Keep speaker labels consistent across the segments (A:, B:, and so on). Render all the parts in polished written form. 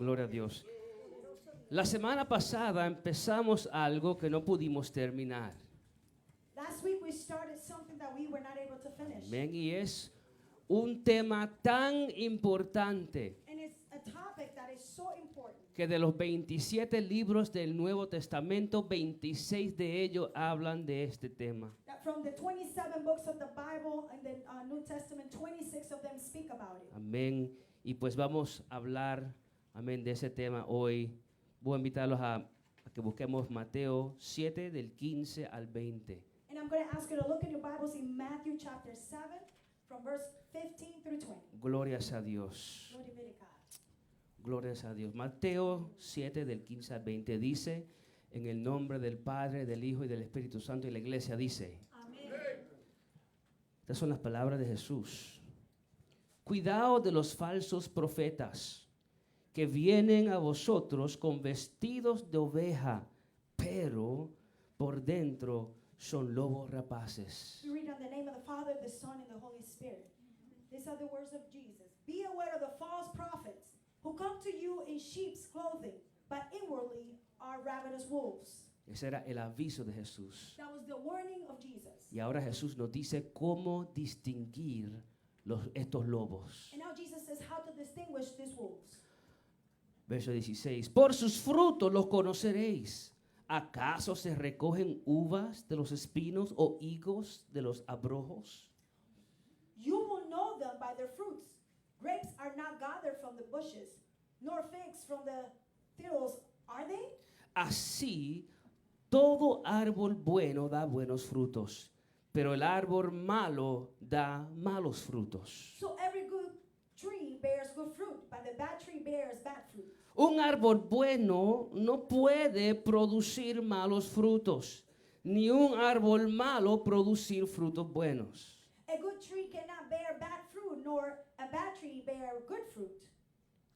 A: Gloria a Dios. La semana pasada empezamos algo que no pudimos terminar.
B: Last week we started something that we were not able to finish.
A: Amén. Y es un tema tan importante
B: And it's a topic that is so important.
A: que de los 27 libros del Nuevo Testamento, 26 de ellos hablan de este tema.
B: That from the 27 books of the Bible and the New Testament, 26 of them speak about it.
A: Amén. Y pues vamos a hablar, amén, de ese tema hoy. Voy a invitarlos a que busquemos Mateo 7 del 15 al 20.
B: And I'm going to ask you to look in your Bibles in Matthew chapter 7 from verse 15 through 20.
A: Glorias a Dios.
B: Glory be to God.
A: Glorias a Dios. Mateo 7 del 15 al 20 dice, en el nombre del Padre, del Hijo y del Espíritu Santo, y la iglesia dice,
B: Amen.
A: estas son las palabras de Jesús. Cuidado de los falsos profetas que vienen a vosotros con vestidos de oveja, pero por dentro son lobos rapaces.
B: We read on the name of the Father, the Son, and the Holy Spirit. These are the words of Jesus. Be aware of the false prophets who come to you in sheep's clothing, but inwardly are ravenous wolves.
A: Ese era el aviso de Jesús.
B: That was the warning of Jesus.
A: Y ahora Jesús nos dice cómo distinguir estos lobos.
B: And now Jesus says how to distinguish these wolves.
A: Verso 16. Por sus frutos los conoceréis. ¿Acaso se recogen uvas de los espinos o higos de los abrojos?
B: You will know them by their fruits. Grapes are not gathered from the bushes, nor figs from the thistles, are they?
A: Así, todo árbol bueno da buenos frutos, pero el árbol malo da malos frutos.
B: So every good tree bears good fruit, but the bad tree bears bad fruit.
A: Un árbol bueno no puede producir malos frutos, ni un árbol malo producir frutos buenos.
B: A good tree cannot bear bad fruit, nor a bad tree bear good fruit.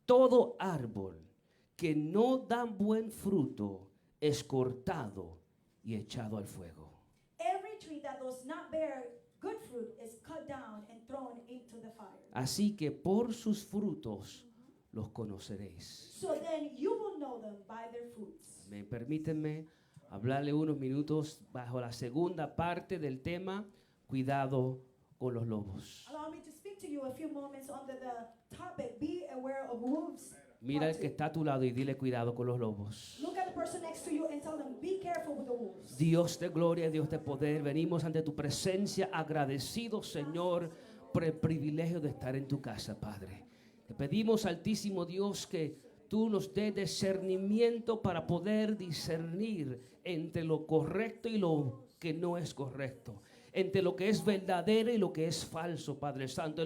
A: Todo árbol que no da buen fruto es cortado y echado al fuego.
B: Every tree that does not bear good fruit is cut down and thrown into the fire.
A: Así que por sus frutos los conoceréis.
B: So then you will know them by their fruits.
A: Permítanme hablarle unos minutos bajo la segunda parte del tema, cuidado con los lobos.
B: Allow me to speak to you a few moments under the topic, be aware of wolves.
A: Mira el que está a tu lado y dile cuidado con los lobos.
B: Look at the person next to you and tell them, be careful with the wolves.
A: Dios de gloria, Dios de poder, venimos ante tu presencia agradecidos, Señor, por el privilegio de estar en tu casa, Padre. Te pedimos, Altísimo Dios, que tú nos des discernimiento para poder discernir entre lo correcto y lo que no es correcto, entre lo que es verdadero y lo que es falso, Padre Santo,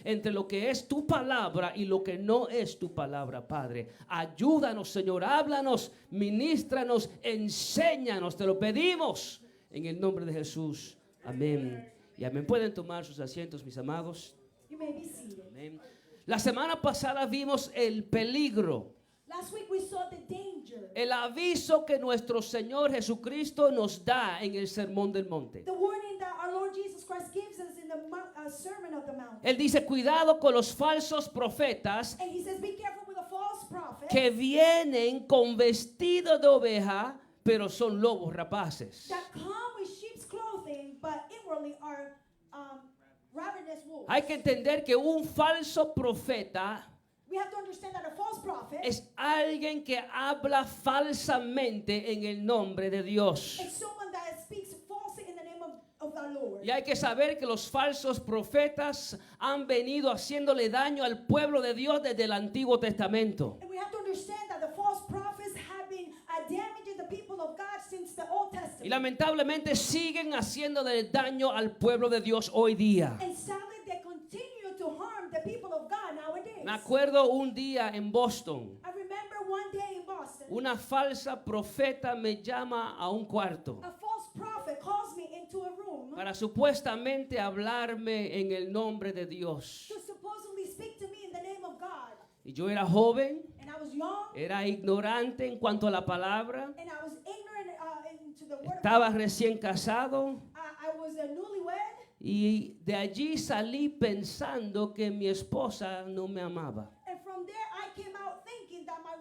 A: entre lo que es tu palabra y lo que no es tu palabra, Padre. Ayúdanos, Señor, háblanos, ministranos, enséñanos, te lo pedimos en el nombre de Jesús. Amén. Y amén. Pueden tomar sus asientos, mis amados.
B: You may be seated.
A: Amén. La semana pasada vimos el peligro,
B: Last week we saw the danger,
A: el aviso que nuestro Señor Jesucristo nos da en el Sermón del Monte.
B: the warning that our Lord Jesus Christ gives us in the Sermon of the Mount.
A: Él dice, cuidado con los falsos profetas
B: And he says, be careful with the false prophet
A: que vienen con vestido de oveja, pero son lobos rapaces.
B: that come with sheep's clothing, but inwardly are ravenous wolves.
A: Hay que entender que un falso profeta
B: We have to understand that a false prophet
A: es alguien que habla falsamente en el nombre de Dios.
B: is someone that speaks falsely in the name of the Lord.
A: Y hay que saber que los falsos profetas han venido haciéndole daño al pueblo de Dios desde el Antiguo Testamento.
B: And we have to understand that the false prophets have been damaging the people of God since the Old
A: Y
B: Testament.
A: lamentablemente siguen haciéndole daño al pueblo de Dios hoy día.
B: And sadly, they continue to harm the people of God nowadays.
A: Me acuerdo un día en Boston,
B: I remember one day in Boston,
A: una falsa profeta me llama a un cuarto
B: a false prophet calls me into a room
A: para supuestamente hablarme en el nombre de Dios.
B: to supposedly speak to me in the name of God.
A: Y yo era joven,
B: And I was young,
A: era ignorante en cuanto a la palabra,
B: and I was ignorant into the word
A: estaba
B: of God.
A: recién casado.
B: I was a newlywed,
A: Y de allí salí pensando que mi esposa no me amaba.
B: and from there I came out thinking that my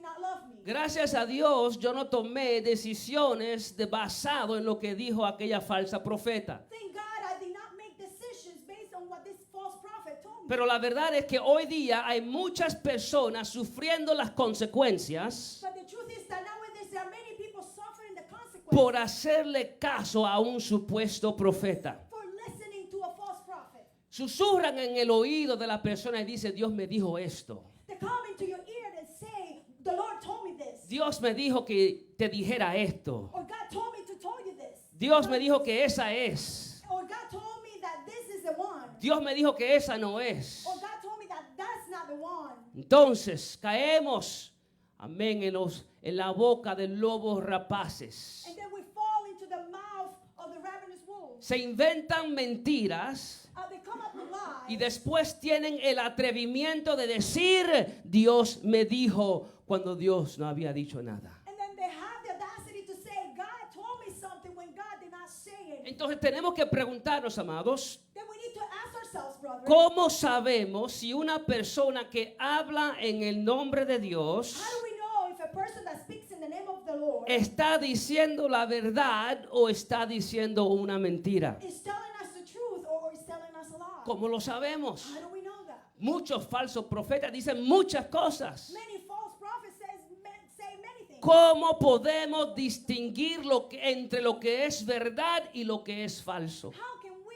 B: did not love me.
A: Gracias a Dios yo no tomé decisiones basado en lo que dijo aquella falsa profeta.
B: Thank God I did not make decisions based on what this false prophet told me.
A: Pero la verdad es que hoy día hay muchas personas sufriendo las consecuencias
B: But the truth is that nowadays there are many people suffering the consequences
A: por hacerle caso a un supuesto profeta.
B: for listening to a false prophet.
A: Susurran en el oído de la persona y dicen, Dios me dijo esto.
B: They come into your ear and say, the Lord told me this.
A: Dios me dijo que te dijera esto.
B: Or God told me to tell you this.
A: Dios me dijo que esa es.
B: Or God told me that this is the one.
A: Dios me dijo que esa no es.
B: Or God told me that that's not the one.
A: Entonces caemos, amén, en la boca de lobos rapaces.
B: And then we fall into the mouth of the ravenous wolves.
A: Se inventan mentiras
B: They come up with
A: y
B: lies.
A: después tienen el atrevimiento de decir, Dios me dijo, cuando Dios no había dicho nada.
B: And then they have the audacity to say, God told me something when God did not say it.
A: Entonces tenemos que preguntarnos, amados,
B: Then we need to ask ourselves, brother,
A: ¿cómo sabemos si una persona que habla en el nombre de Dios
B: how do we know if a person that speaks in the name of the Lord
A: está diciendo la verdad o está diciendo una mentira?
B: is telling us the truth or is telling us a lie?
A: ¿Cómo lo sabemos?
B: How do we know that?
A: Muchos falsos profetas dicen muchas cosas.
B: Many false prophets say many things.
A: ¿Cómo podemos distinguir entre lo que es verdad y lo que es falso?
B: How can we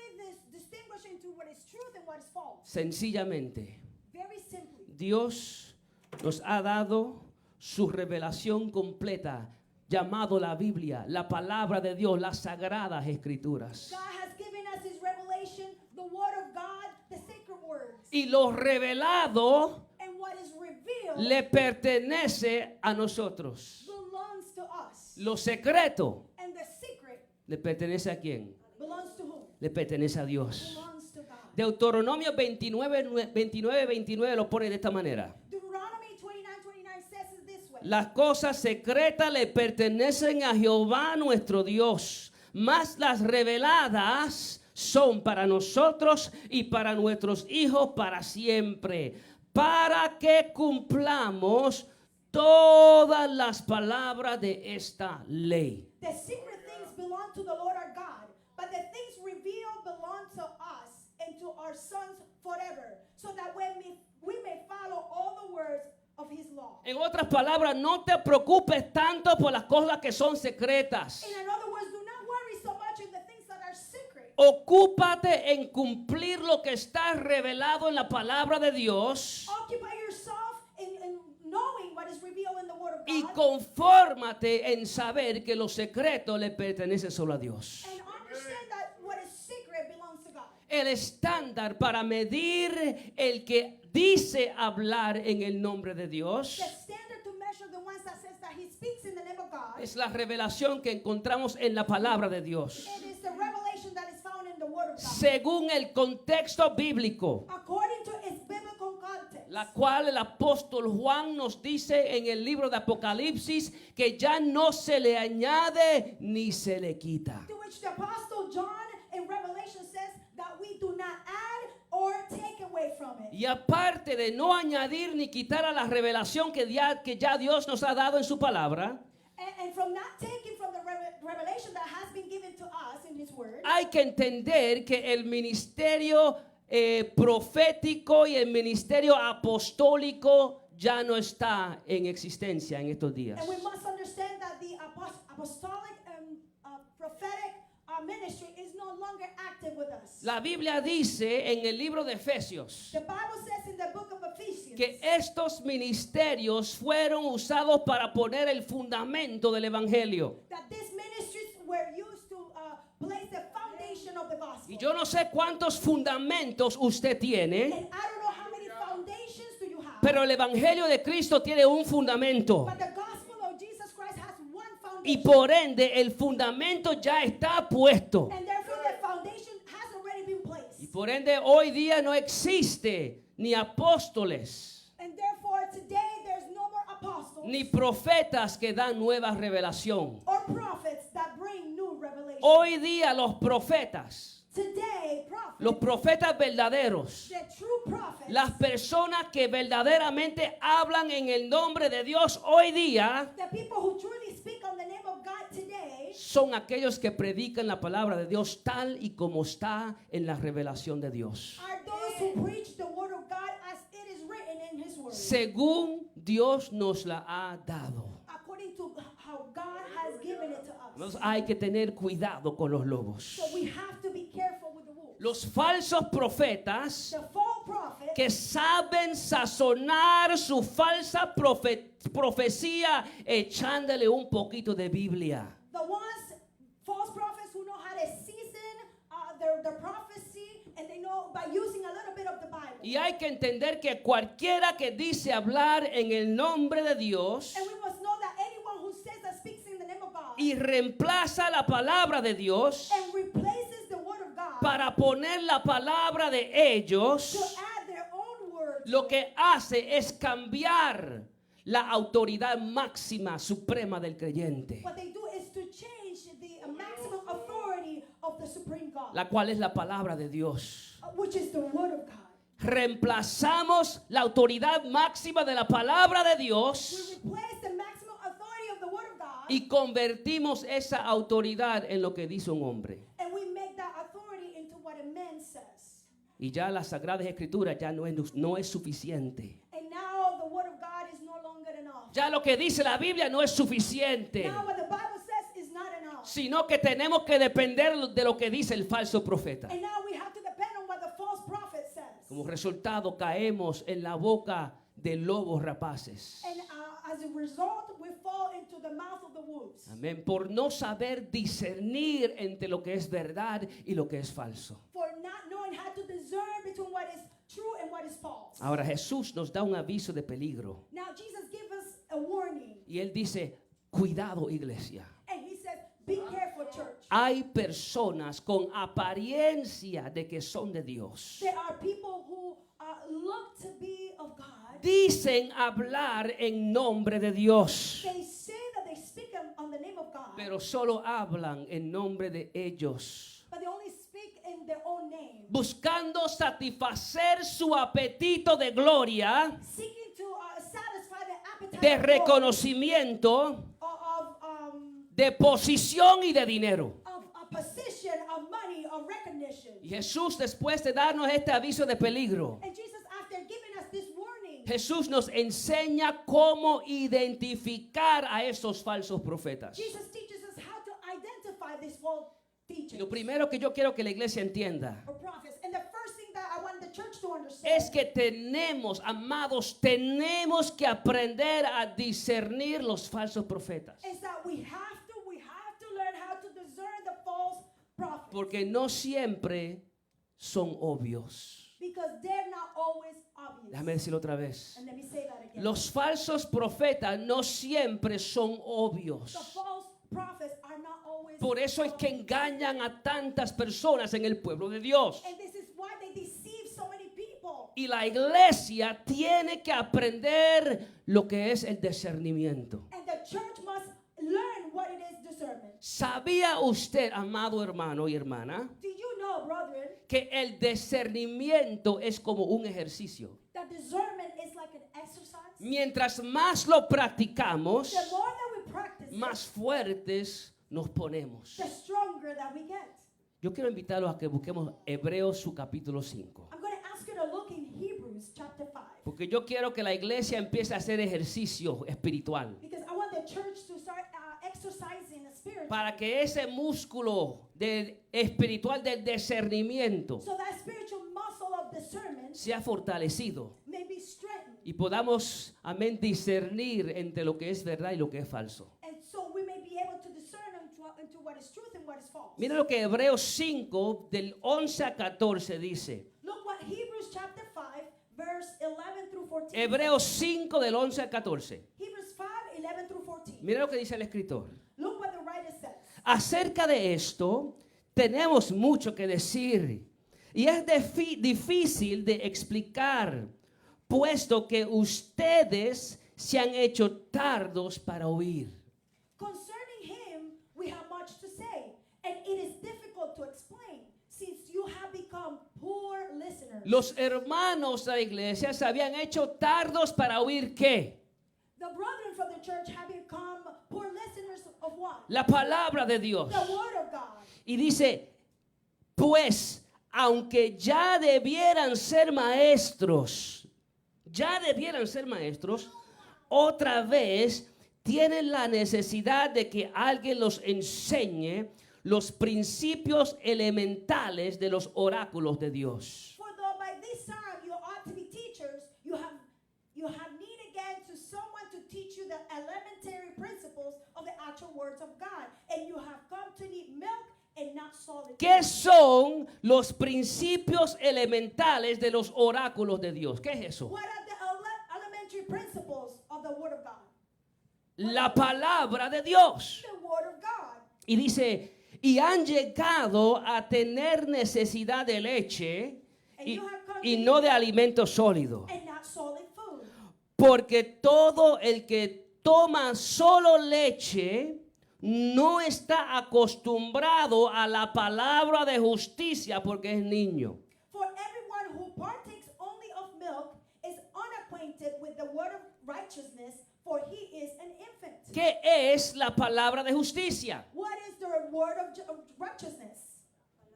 B: distinguish into what is truth and what is false?
A: Sencillamente,
B: Very simply,
A: Dios nos ha dado su revelación completa, llamado la Biblia, la palabra de Dios, las sagradas escrituras.
B: God has given us His revelation, the Word of God, the sacred words.
A: Y lo revelado
B: And what is revealed
A: le pertenece a nosotros.
B: belongs to us.
A: Lo secreto
B: And the secret
A: le pertenece a quién?
B: belongs to whom?
A: Le pertenece a Dios.
B: Belongs to God.
A: Deuteronomio 29 lo pone de esta manera.
B: Deuteronomy 29:29 says it this way.
A: Las cosas secretas le pertenecen a Jehová nuestro Dios, mas las reveladas son para nosotros y para nuestros hijos para siempre, para que cumplamos todas las palabras de esta ley.
B: The secret things belong to the Lord our God, but the things revealed belong to us and to our sons forever, so that we may follow all the words of His law.
A: En otras palabras, no te preocupes tanto por las cosas que son secretas.
B: In other words, do not worry so much in the things that are secret.
A: Ocúpate en cumplir lo que está revelado en la palabra de Dios
B: Occupy yourself in knowing what is revealed in the Word of
A: y
B: God,
A: confórmate en saber que lo secreto le pertenece solo a Dios.
B: and understand that what is secret belongs to God.
A: El estándar para medir el que dice hablar en el nombre de Dios
B: The standard to measure the ones that says that He speaks in the name of God,
A: es la revelación que encontramos en la palabra de Dios.
B: it is the revelation that is found in the Word of God,
A: Según el contexto bíblico,
B: according to its biblical context.
A: la cual el apóstol Juan nos dice en el libro de Apocalipsis que ya no se le añade ni se le quita.
B: To which the Apostle John in Revelation says that we do not add or take away from it.
A: Y aparte de no añadir ni quitar a la revelación que ya Dios nos ha dado en su palabra,
B: And from not taking from the revelation that has been given to us in His Word,
A: hay que entender que el ministerio profético y el ministerio apostólico ya no está en existencia en estos días.
B: and we must understand that the apostolic and prophetic ministry is no longer active with us.
A: La Biblia dice en el libro de Efesios
B: The Bible says in the book of Ephesians
A: que estos ministerios fueron usados para poner el fundamento del evangelio.
B: that these ministries were used to place the foundation of the gospel.
A: Y yo no sé cuántos fundamentos usted tiene,
B: And I don't know how many foundations do you have,
A: pero el evangelio de Cristo tiene un fundamento.
B: but the gospel of Jesus Christ has one
A: Y
B: foundation.
A: por ende el fundamento ya está puesto.
B: And therefore the foundation has already been placed.
A: Y por ende hoy día no existe ni apóstoles
B: And therefore today there's no more apostles
A: ni profetas que dan nueva revelación.
B: or prophets that bring new revelation.
A: Hoy día los profetas,
B: Today,
A: los profetas verdaderos,
B: the true prophets,
A: las personas que verdaderamente hablan en el nombre de Dios hoy día,
B: the people who truly speak on the name of God today,
A: son aquellos que predican la palabra de Dios tal y como está en la revelación de Dios.
B: are those who preach the word of God as it is written in His word,
A: Según Dios nos la ha dado.
B: according to how God has given it to us.
A: Entonces hay que tener cuidado con los lobos.
B: So we have to be careful with the wolves.
A: Los falsos profetas
B: The false prophets
A: que saben sazonar su falsa profecía echándole un poquito de Biblia.
B: the ones, false prophets who know how to season their prophecy, and they know by using a little bit of the Bible.
A: Y hay que entender que cualquiera que dice hablar en el nombre de Dios
B: And we must know that anyone who says that speaks in the name of God
A: y reemplaza la palabra de Dios
B: and replaces the word of God
A: para poner la palabra de
B: to
A: ellos,
B: add their own word,
A: lo que hace es cambiar la autoridad máxima suprema del creyente,
B: what they do is to change the maximum authority of the supreme God,
A: la cual es la palabra de Dios.
B: which is the word of God.
A: Reemplazamos la autoridad máxima de la palabra de Dios
B: We replace the maximum authority of the word of God,
A: y convertimos esa autoridad en lo que dice un hombre.
B: and we make that authority into what a man says.
A: Y ya las Sagradas Escrituras ya no es suficiente.
B: And now the word of God is no longer enough.
A: Ya lo que dice la Biblia no es suficiente,
B: Now what the Bible says is not enough.
A: sino que tenemos que depender de lo que dice el falso profeta.
B: And now we have to depend on what the false prophet says.
A: Como resultado caemos en la boca de lobos rapaces.
B: And as a result, we fall into the mouth of the wolves.
A: Amén. Por no saber discernir entre lo que es verdad y lo que es falso.
B: For not knowing how to discern between what is true and what is false.
A: Ahora Jesús nos da un aviso de peligro.
B: Now Jesus gives us a warning.
A: Y Él dice, cuidado iglesia.
B: And he says, be careful, church.
A: Hay personas con apariencia de que son de Dios.
B: There are people who look to be of God.
A: Dicen hablar en nombre de Dios,
B: They say that they speak on the name of God.
A: pero solo hablan en nombre de ellos,
B: But they only speak in their own name.
A: buscando satisfacer su apetito de gloria,
B: Seeking to satisfy the appetite
A: de
B: of glory,
A: reconocimiento,
B: of
A: de posición y de dinero.
B: a position, of money, of recognition.
A: Y Jesús, después de darnos este aviso de peligro,
B: And Jesus, after giving us this warning,
A: Jesús nos enseña cómo identificar a esos falsos profetas.
B: Jesus teaches us how to identify these false
A: Y
B: teachers
A: lo primero que yo quiero que la iglesia entienda
B: or prophets. And the first thing that I want the church to understand
A: es que tenemos, amados, tenemos que aprender a discernir los falsos profetas.
B: is that we have to learn how to discern the false prophets.
A: Porque no siempre son obvios.
B: Because they're not always obvious.
A: Déjame decirlo otra vez.
B: And let me say that again.
A: Los falsos profetas no siempre son obvios.
B: The false prophets are not always
A: Por eso es que engañan a tantas personas en el pueblo de Dios.
B: And this is why they deceive so many people.
A: Y la iglesia tiene que aprender lo que es el discernimiento.
B: And the church must learn what it is discernment.
A: ¿Sabía usted, amado hermano y hermana,
B: Do you know, brethren,
A: que el discernimiento es como un ejercicio?
B: that discernment is like an exercise?
A: Mientras más lo practicamos,
B: The more that we practice it,
A: más fuertes nos ponemos.
B: the stronger that we get.
A: Yo quiero invitarlos a que busquemos Hebreos su capítulo 5.
B: I'm going to ask you to look in Hebrews chapter 5.
A: Porque yo quiero que la iglesia empiece a hacer ejercicio espiritual.
B: Because I want the church to start exercising the spirit.
A: Para que ese músculo espiritual del discernimiento
B: So that spiritual muscle of discernment
A: sea fortalecido.
B: may be strengthened.
A: Y podamos, amén, discernir entre lo que es verdad y lo que es falso.
B: And so we may be able to discern into what is truth and what is false.
A: Mira lo que Hebreos 5 del 11 a 14 dice.
B: Look what Hebrews chapter 5 verse 11 through 14.
A: Hebreos 5 del 11 al 14.
B: Hebrews 5, 11 through 14.
A: Mira lo que dice el escritor.
B: Look what the writer says.
A: Acerca de esto, tenemos mucho que decir. Y es difícil de explicar, puesto que ustedes se han hecho tardos para oír.
B: Concerning him, we have much to say, and it is difficult to explain, since you have become poor listeners.
A: Los hermanos de la iglesia se habían hecho tardos para oír ¿qué?
B: The brethren from the church have become poor listeners of what?
A: La palabra de Dios.
B: The word of God.
A: Y dice, pues, aunque ya debieran ser maestros, otra vez tienen la necesidad de que alguien los enseñe los principios elementales de los oráculos de Dios.
B: For though by this time you ought to be teachers, you have need again to someone to teach you the elementary principles of the actual words of God, and you have come to need milk and not solid.
A: ¿Qué son los principios elementales de los oráculos de Dios? ¿Qué es eso?
B: What are the elementary principles of the word of God?
A: La palabra de Dios.
B: The word of God.
A: Y dice, y han llegado a tener necesidad de leche y no de alimento sólido.
B: And not solid food.
A: Porque todo el que toma solo leche no está acostumbrado a la palabra de justicia porque es niño.
B: For everyone who partakes only of milk is unacquainted with the word of righteousness, for he is an infant.
A: ¿Qué es la palabra de justicia?
B: What is the word of righteousness?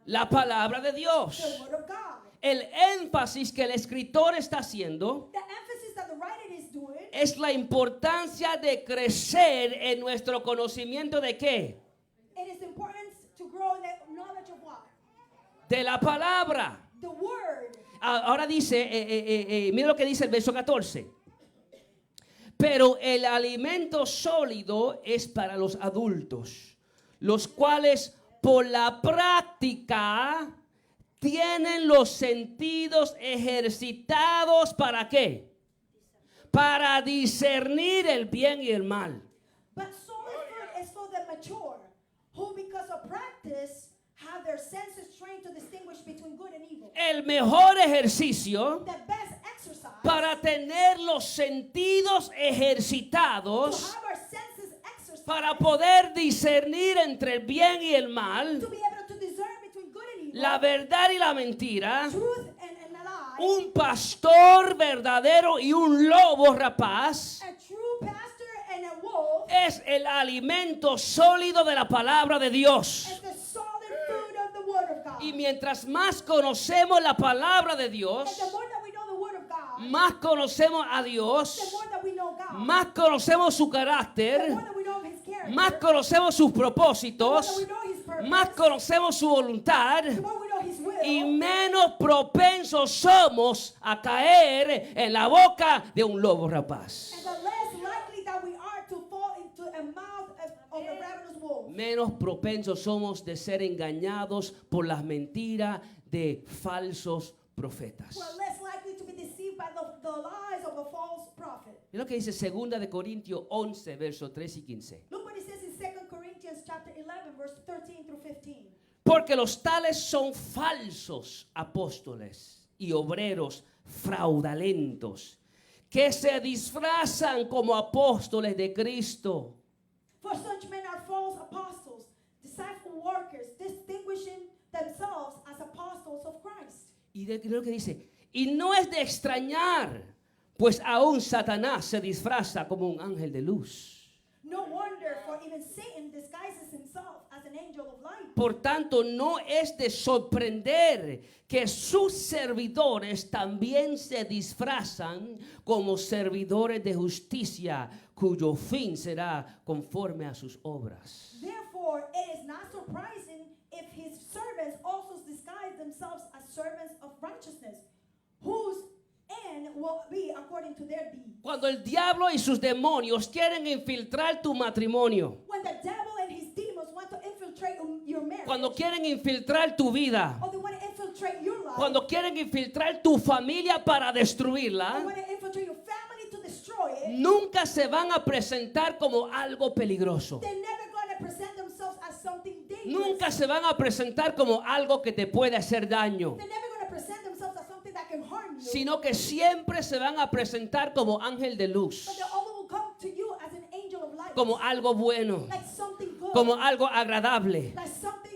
A: La palabra de Dios.
B: The word of God.
A: El énfasis que el escritor está haciendo
B: The emphasis that the writer is doing
A: es la importancia de crecer en nuestro conocimiento de qué?
B: it is important to grow in the knowledge of what?
A: De la palabra.
B: The word.
A: Ahora dice, mira lo que dice el verso 14. Pero el alimento sólido es para los adultos, los cuales por la práctica tienen los sentidos ejercitados ¿para qué? Para discernir el bien y el mal.
B: But solid food is for the mature, who because of practice have their senses trained to distinguish between good and evil.
A: El mejor ejercicio
B: The best exercise
A: para tener los sentidos
B: to
A: ejercitados,
B: have our senses exercised,
A: para poder discernir entre el bien y el mal,
B: to be able to discern between good and evil,
A: la verdad y la mentira.
B: truth and a lie,
A: Un pastor verdadero y un lobo rapaz
B: a true pastor and a wolf,
A: es el alimento sólido de la palabra de Dios.
B: is the solid food of the word of God.
A: Y mientras más conocemos la palabra de
B: And
A: Dios,
B: the more that we know the word of God,
A: más conocemos a
B: the
A: Dios,
B: more that we know God,
A: más conocemos su
B: the
A: carácter,
B: more that we know of his character,
A: más conocemos sus
B: the more that
A: propósitos,
B: we know his purpose,
A: más conocemos su voluntad
B: the more we know his will,
A: y menos propensos somos a caer en la boca de un lobo rapaz.
B: and the less likely that we are to fall into a mouth of a ravenous wolf.
A: Menos propensos somos de ser engañados por las mentiras de falsos profetas.
B: We're less likely to be deceived by the lies of a false prophet.
A: Es lo que dice 2 de Corintios 11, versos 3 y 15.
B: Look what it says in 2 Corinthians chapter 11, verse 13 through 15.
A: Porque los tales son falsos apóstoles y obreros fraudulentos que se disfrazan como apóstoles de Cristo.
B: For such men are false apostles, deceitful workers, distinguishing themselves as apostles of Christ.
A: Y lo que dice, y no es de extrañar, pues aún Satanás se disfraza como un ángel de luz.
B: No wonder, for even Satan disguises himself as an angel of light.
A: Por tanto, no es de sorprender que sus servidores también se disfrazan como servidores de justicia, cuyo fin será conforme a sus obras.
B: Therefore, it is not surprising if his servants also disguise themselves as servants of righteousness, whose end will be according to their deeds.
A: Cuando el diablo y sus demonios quieren infiltrar tu matrimonio,
B: When the devil and his demons want to infiltrate your marriage,
A: cuando quieren infiltrar tu vida,
B: or they want to infiltrate your life,
A: cuando quieren infiltrar tu familia para
B: or
A: destruirla,
B: want to infiltrate your family to destroy it,
A: nunca se van a presentar como algo peligroso.
B: they're never going to present themselves as something dangerous.
A: Nunca se van a presentar como algo que te puede hacer daño,
B: They're never going to present themselves as something that can harm you.
A: sino que siempre se van a presentar como ángel de luz,
B: But they always will come to you as an angel of light,
A: como algo bueno,
B: like something good,
A: como algo agradable.
B: like something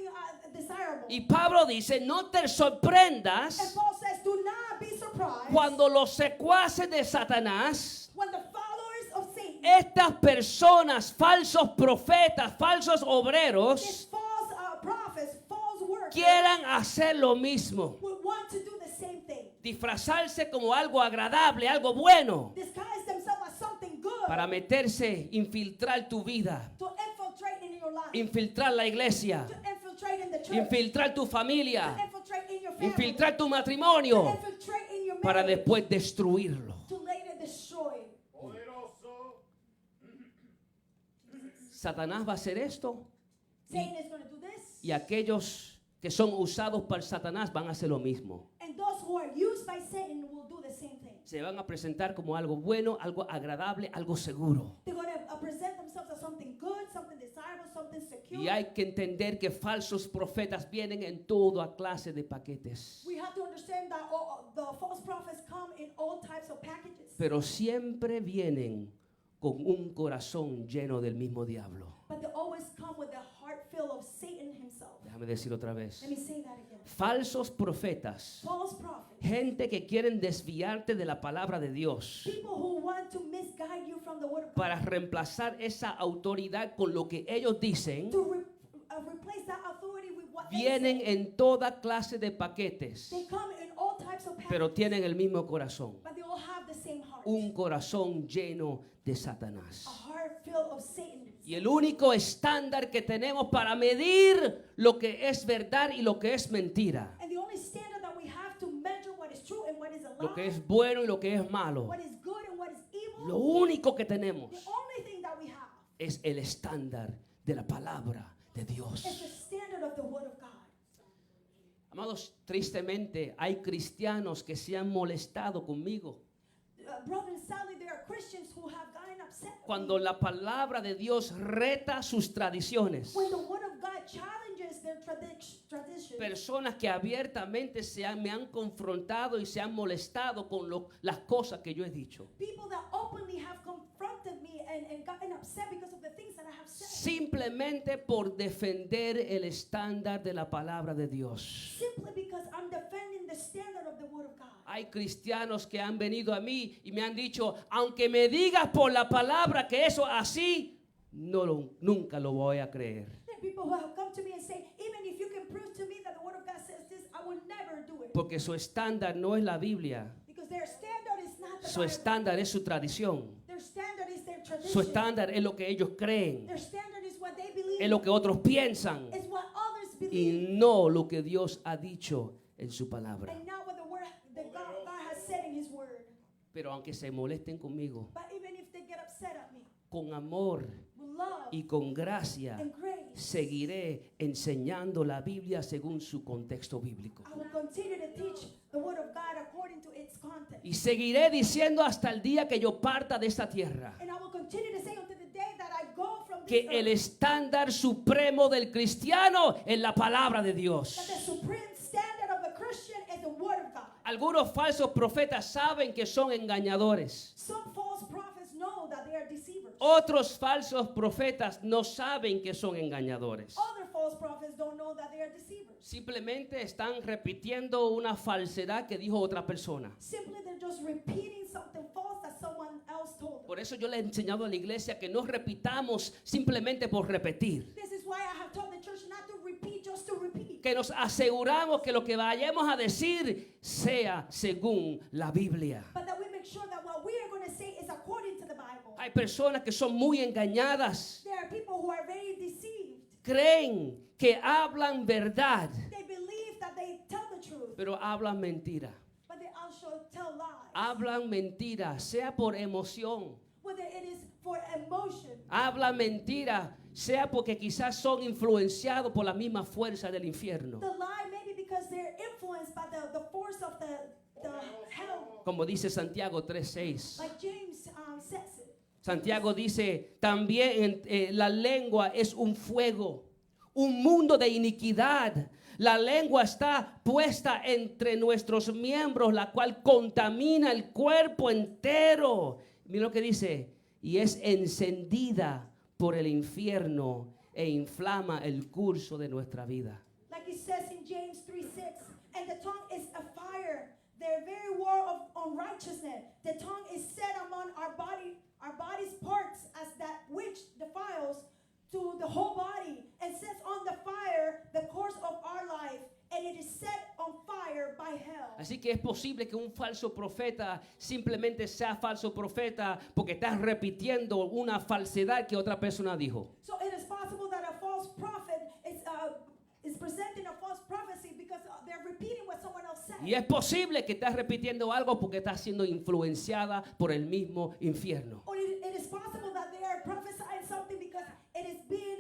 B: desirable.
A: Y Pablo dice, no te
B: And
A: sorprendas
B: Paul says, do not be surprised
A: cuando los secuaces de Satanás,
B: when the followers of Satan,
A: estas personas, falsos profetas, falsos
B: these
A: obreros,
B: false prophets, false workers,
A: quieran hacer lo mismo.
B: would want to do the same thing.
A: Disfrazarse como algo agradable, algo bueno,
B: Disguise themselves as something good
A: para meterse, infiltrar tu vida,
B: to infiltrate in your life,
A: infiltrar la iglesia,
B: to infiltrate in the church,
A: infiltrar tu
B: to
A: familia,
B: infiltrate in your family,
A: infiltrar tu
B: to
A: matrimonio,
B: infiltrate in your
A: para
B: marriage,
A: después destruirlo.
B: to later destroy it.
A: Satanás va a hacer esto
B: Satan is going to do this,
A: y aquellos que son usados por Satanás van a hacer lo mismo.
B: and those who are used by Satan will do the same thing.
A: Se van a presentar como algo bueno, algo agradable, algo seguro.
B: They're going to present themselves as something good, something desirable, something secure.
A: Y hay que entender que falsos profetas vienen en toda clase de paquetes.
B: We have to understand that the false prophets come in all types of packages.
A: Pero siempre vienen con un corazón lleno del mismo diablo.
B: But they always come with the heart filled of Satan himself.
A: Déjame decir otra vez.
B: Let me say that again.
A: Falsos profetas,
B: False prophets.
A: gente que quieren desviarte de la palabra de Dios
B: People who want to misguide you from the word of God.
A: para reemplazar esa autoridad con lo que ellos dicen,
B: To replace that authority with what
A: vienen
B: they say.
A: en toda clase de paquetes,
B: They come in all types of packages.
A: pero tienen el mismo corazón,
B: But they all have the same heart.
A: un corazón lleno de Satanás.
B: A heart filled of Satan.
A: Y el único estándar que tenemos para medir lo que es verdad y lo que es mentira,
B: And the only standard that we have to measure what is true and what is a lie,
A: lo que es bueno y lo que es malo,
B: what is good and what is evil,
A: lo único que tenemos
B: the only thing that we have
A: es el estándar de la palabra de Dios.
B: is the standard of the word of God.
A: Amados, tristemente hay cristianos que se han molestado conmigo
B: Brother, sadly, there are Christians who have gotten upset with
A: cuando
B: me
A: la palabra de Dios reta sus tradiciones.
B: when the word of God challenges their tradition.
A: Personas que abiertamente me han confrontado y se han molestado con las cosas que yo he dicho.
B: People that openly have confronted me and gotten upset because of the things that I have said.
A: Simplemente por defender el estándar de la palabra de Dios.
B: Simply because I'm defending the standard of the word of God.
A: Hay cristianos que han venido a mí y me han dicho, aunque me digas por la palabra que eso así, nunca lo voy a creer.
B: There are people who have come to me and say, even if you can prove to me that the word of God says this, I will never do it.
A: Porque su estándar no es la Biblia,
B: Because their standard is not the
A: su
B: Bible.
A: estándar es su tradición,
B: Their standard is their tradition.
A: su estándar es lo que ellos creen,
B: Their standard is what they believe.
A: es lo que otros piensan
B: Is what others
A: y
B: believe.
A: no lo que Dios ha dicho en su palabra.
B: And not what the word that God has said in his word.
A: Pero aunque se molesten conmigo,
B: But even if they get upset at me,
A: con amor
B: with love
A: y con gracia,
B: and grace,
A: seguiré enseñando la Biblia según su contexto bíblico.
B: I will continue to teach the word of God according to its content.
A: Y seguiré diciendo hasta el día que yo parta de esta tierra
B: And I will continue to say until the day that I go from
A: que
B: this
A: el
B: earth,
A: estándar supremo del cristiano es la palabra de
B: that
A: Dios.
B: the supreme standard of the Christian is the word of God.
A: Algunos falsos profetas saben que son engañadores.
B: Some false prophets know that they are deceivers.
A: Otros falsos profetas no saben que son engañadores.
B: Other false prophets don't know that they are deceivers.
A: Simplemente están repitiendo una falsedad que dijo otra persona.
B: Simply they're just repeating something false that someone else told them.
A: Por eso yo le he enseñado a la iglesia que no repitamos simplemente por repetir.
B: This is why I have told the church not to repeat just to repeat.
A: Que nos aseguramos que lo que vayamos a decir sea según la Biblia.
B: But that we make sure that what we are going to say is according to the Bible.
A: Hay personas que son muy engañadas.
B: There are people who are very deceived.
A: Creen que hablan verdad,
B: They believe that they tell the truth,
A: pero hablan mentira.
B: but they also tell lies.
A: Hablan mentira, sea por emoción.
B: Whether it is for emotion,
A: Hablan mentira, sea porque quizás son influenciados por la misma fuerza del infierno.
B: the lie maybe because they're influenced by the force of the hell,
A: Como dice Santiago 3:6.
B: like James says it.
A: Santiago dice, también la lengua es un fuego, un mundo de iniquidad. La lengua está puesta entre nuestros miembros, la cual contamina el cuerpo entero. Mira lo que dice, y es encendida por el infierno e inflama el curso de nuestra vida.
B: Like it says in And the tongue is a fire. Their very war of unrighteousness. The tongue is set among our body's parts as that which defiles to the whole body and sets on the fire the course of our life, and it is set on fire by hell.
A: Así que es posible que un falso profeta simplemente sea falso profeta porque está repitiendo una falsedad que otra persona dijo.
B: So it is possible that a false prophet is presenting a false prophecy because they're repeating what someone else said.
A: Y es posible que estás repitiendo algo porque estás siendo influenciada por el mismo infierno.
B: Or it is possible that they are prophesying something because it is being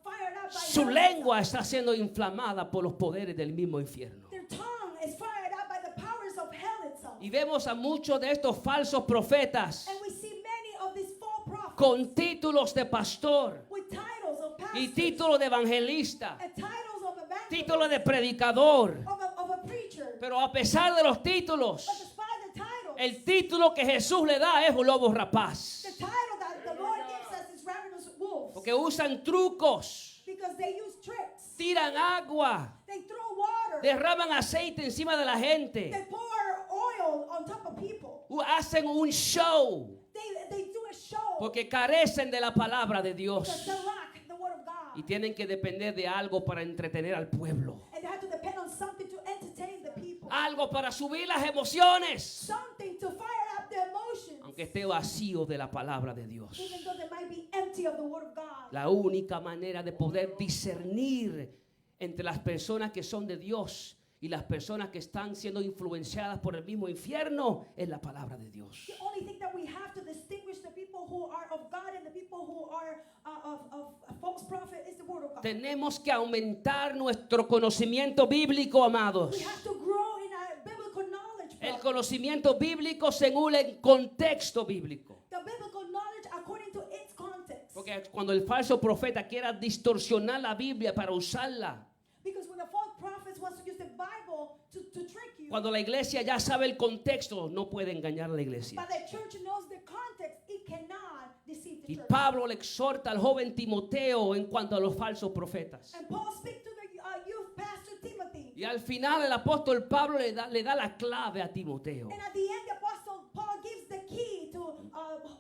B: fired up by
A: Su
B: hell
A: lengua
B: itself.
A: está siendo inflamada por los poderes del mismo infierno.
B: Their tongue is fired up by the powers of hell itself.
A: Y vemos a muchos de estos falsos profetas
B: And we see many of these false prophets
A: con títulos de pastor
B: with titles of pastors
A: y títulos de evangelista,
B: and titles of evangelists,
A: títulos de predicador.
B: of a preacher.
A: Pero a pesar de los títulos,
B: But despite the titles,
A: el título que Jesús le da es un lobo rapaz.
B: the title that the Lord gives us is ravenous wolves.
A: Porque usan trucos,
B: Because they use tricks.
A: tiran agua,
B: They throw water.
A: derraman aceite encima de la gente,
B: They pour oil on top of people.
A: hacen un show
B: They do a show
A: porque carecen de la palabra de
B: because
A: Dios
B: they lack the word of God.
A: y tienen que depender de algo para entretener al pueblo,
B: And they have to depend on something to entertain the people.
A: algo para subir las emociones,
B: Something to fire up the emotions.
A: aunque esté vacío de la palabra de Dios.
B: Even though they might be empty of the word of God.
A: La única manera de poder discernir entre las personas que son de Dios y las personas que están siendo influenciadas por el mismo infierno es la palabra de Dios.
B: The only thing that we have to distinguish the people who are of God and the people who are of a false prophet is the word of God.
A: Tenemos que aumentar nuestro conocimiento bíblico, amados.
B: We have to grow in our biblical knowledge.
A: El
B: brother.
A: conocimiento bíblico según el contexto bíblico.
B: The biblical knowledge according to its context.
A: Porque cuando el falso profeta quiera distorsionar la Biblia para usarla,
B: Because when the false prophet wants to use the Bible to trick you,
A: cuando la iglesia ya sabe el contexto, no puede engañar a la iglesia.
B: but the church knows the context, it cannot deceive the
A: Y
B: church.
A: Pablo le exhorta al joven Timoteo en cuanto a los falsos profetas.
B: And Paul speaks to the youth pastor Timothy.
A: Y al final el apóstol Pablo le da la clave a Timoteo.
B: And at the end, the apostle Paul gives the key to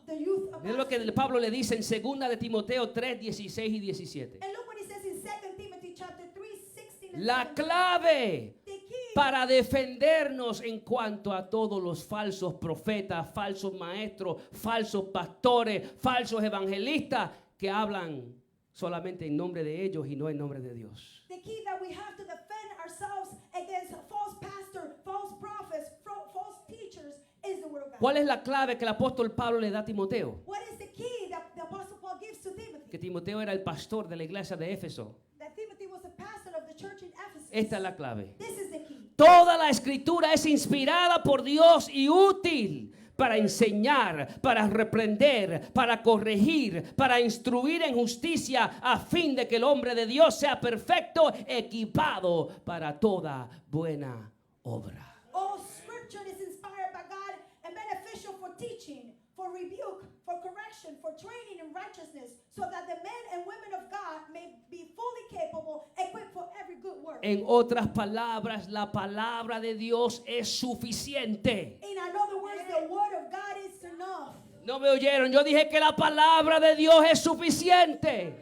B: the youth
A: Mira lo que Pablo le dice en 2 de Timoteo 3, 16 y 17.
B: And look what he says in 2 Timothy chapter 3, 16 and
A: La
B: 17.
A: clave
B: The key
A: para defendernos en cuanto a todos los falsos profetas, falsos maestros, falsos pastores, falsos evangelistas que hablan solamente en nombre de ellos y no en nombre de Dios.
B: The key that we have to defend ourselves against false pastors, false prophets, false teachers is the word of God.
A: ¿Cuál es la clave que el apóstol Pablo le da a Timoteo?
B: What is the key that the apostle Paul gives to Timothy?
A: Que Timoteo era el pastor de la iglesia de Éfeso.
B: That Timothy was the pastor of the church in Ephesus.
A: Esta es la clave.
B: This is the key.
A: Toda la escritura es inspirada por Dios y útil para enseñar, para reprender, para corregir, para instruir en justicia, a fin de que el hombre de Dios sea perfecto, equipado para toda buena obra.
B: All scripture is inspired by God and beneficial for teaching, for rebuke, for correction, for training in righteousness, so that the men and women of God may be fully capable, equipped for every good work.
A: En otras palabras, la palabra de Dios es suficiente.
B: In other words, the word of God is enough.
A: No me oyeron, yo dije que la palabra de Dios es suficiente.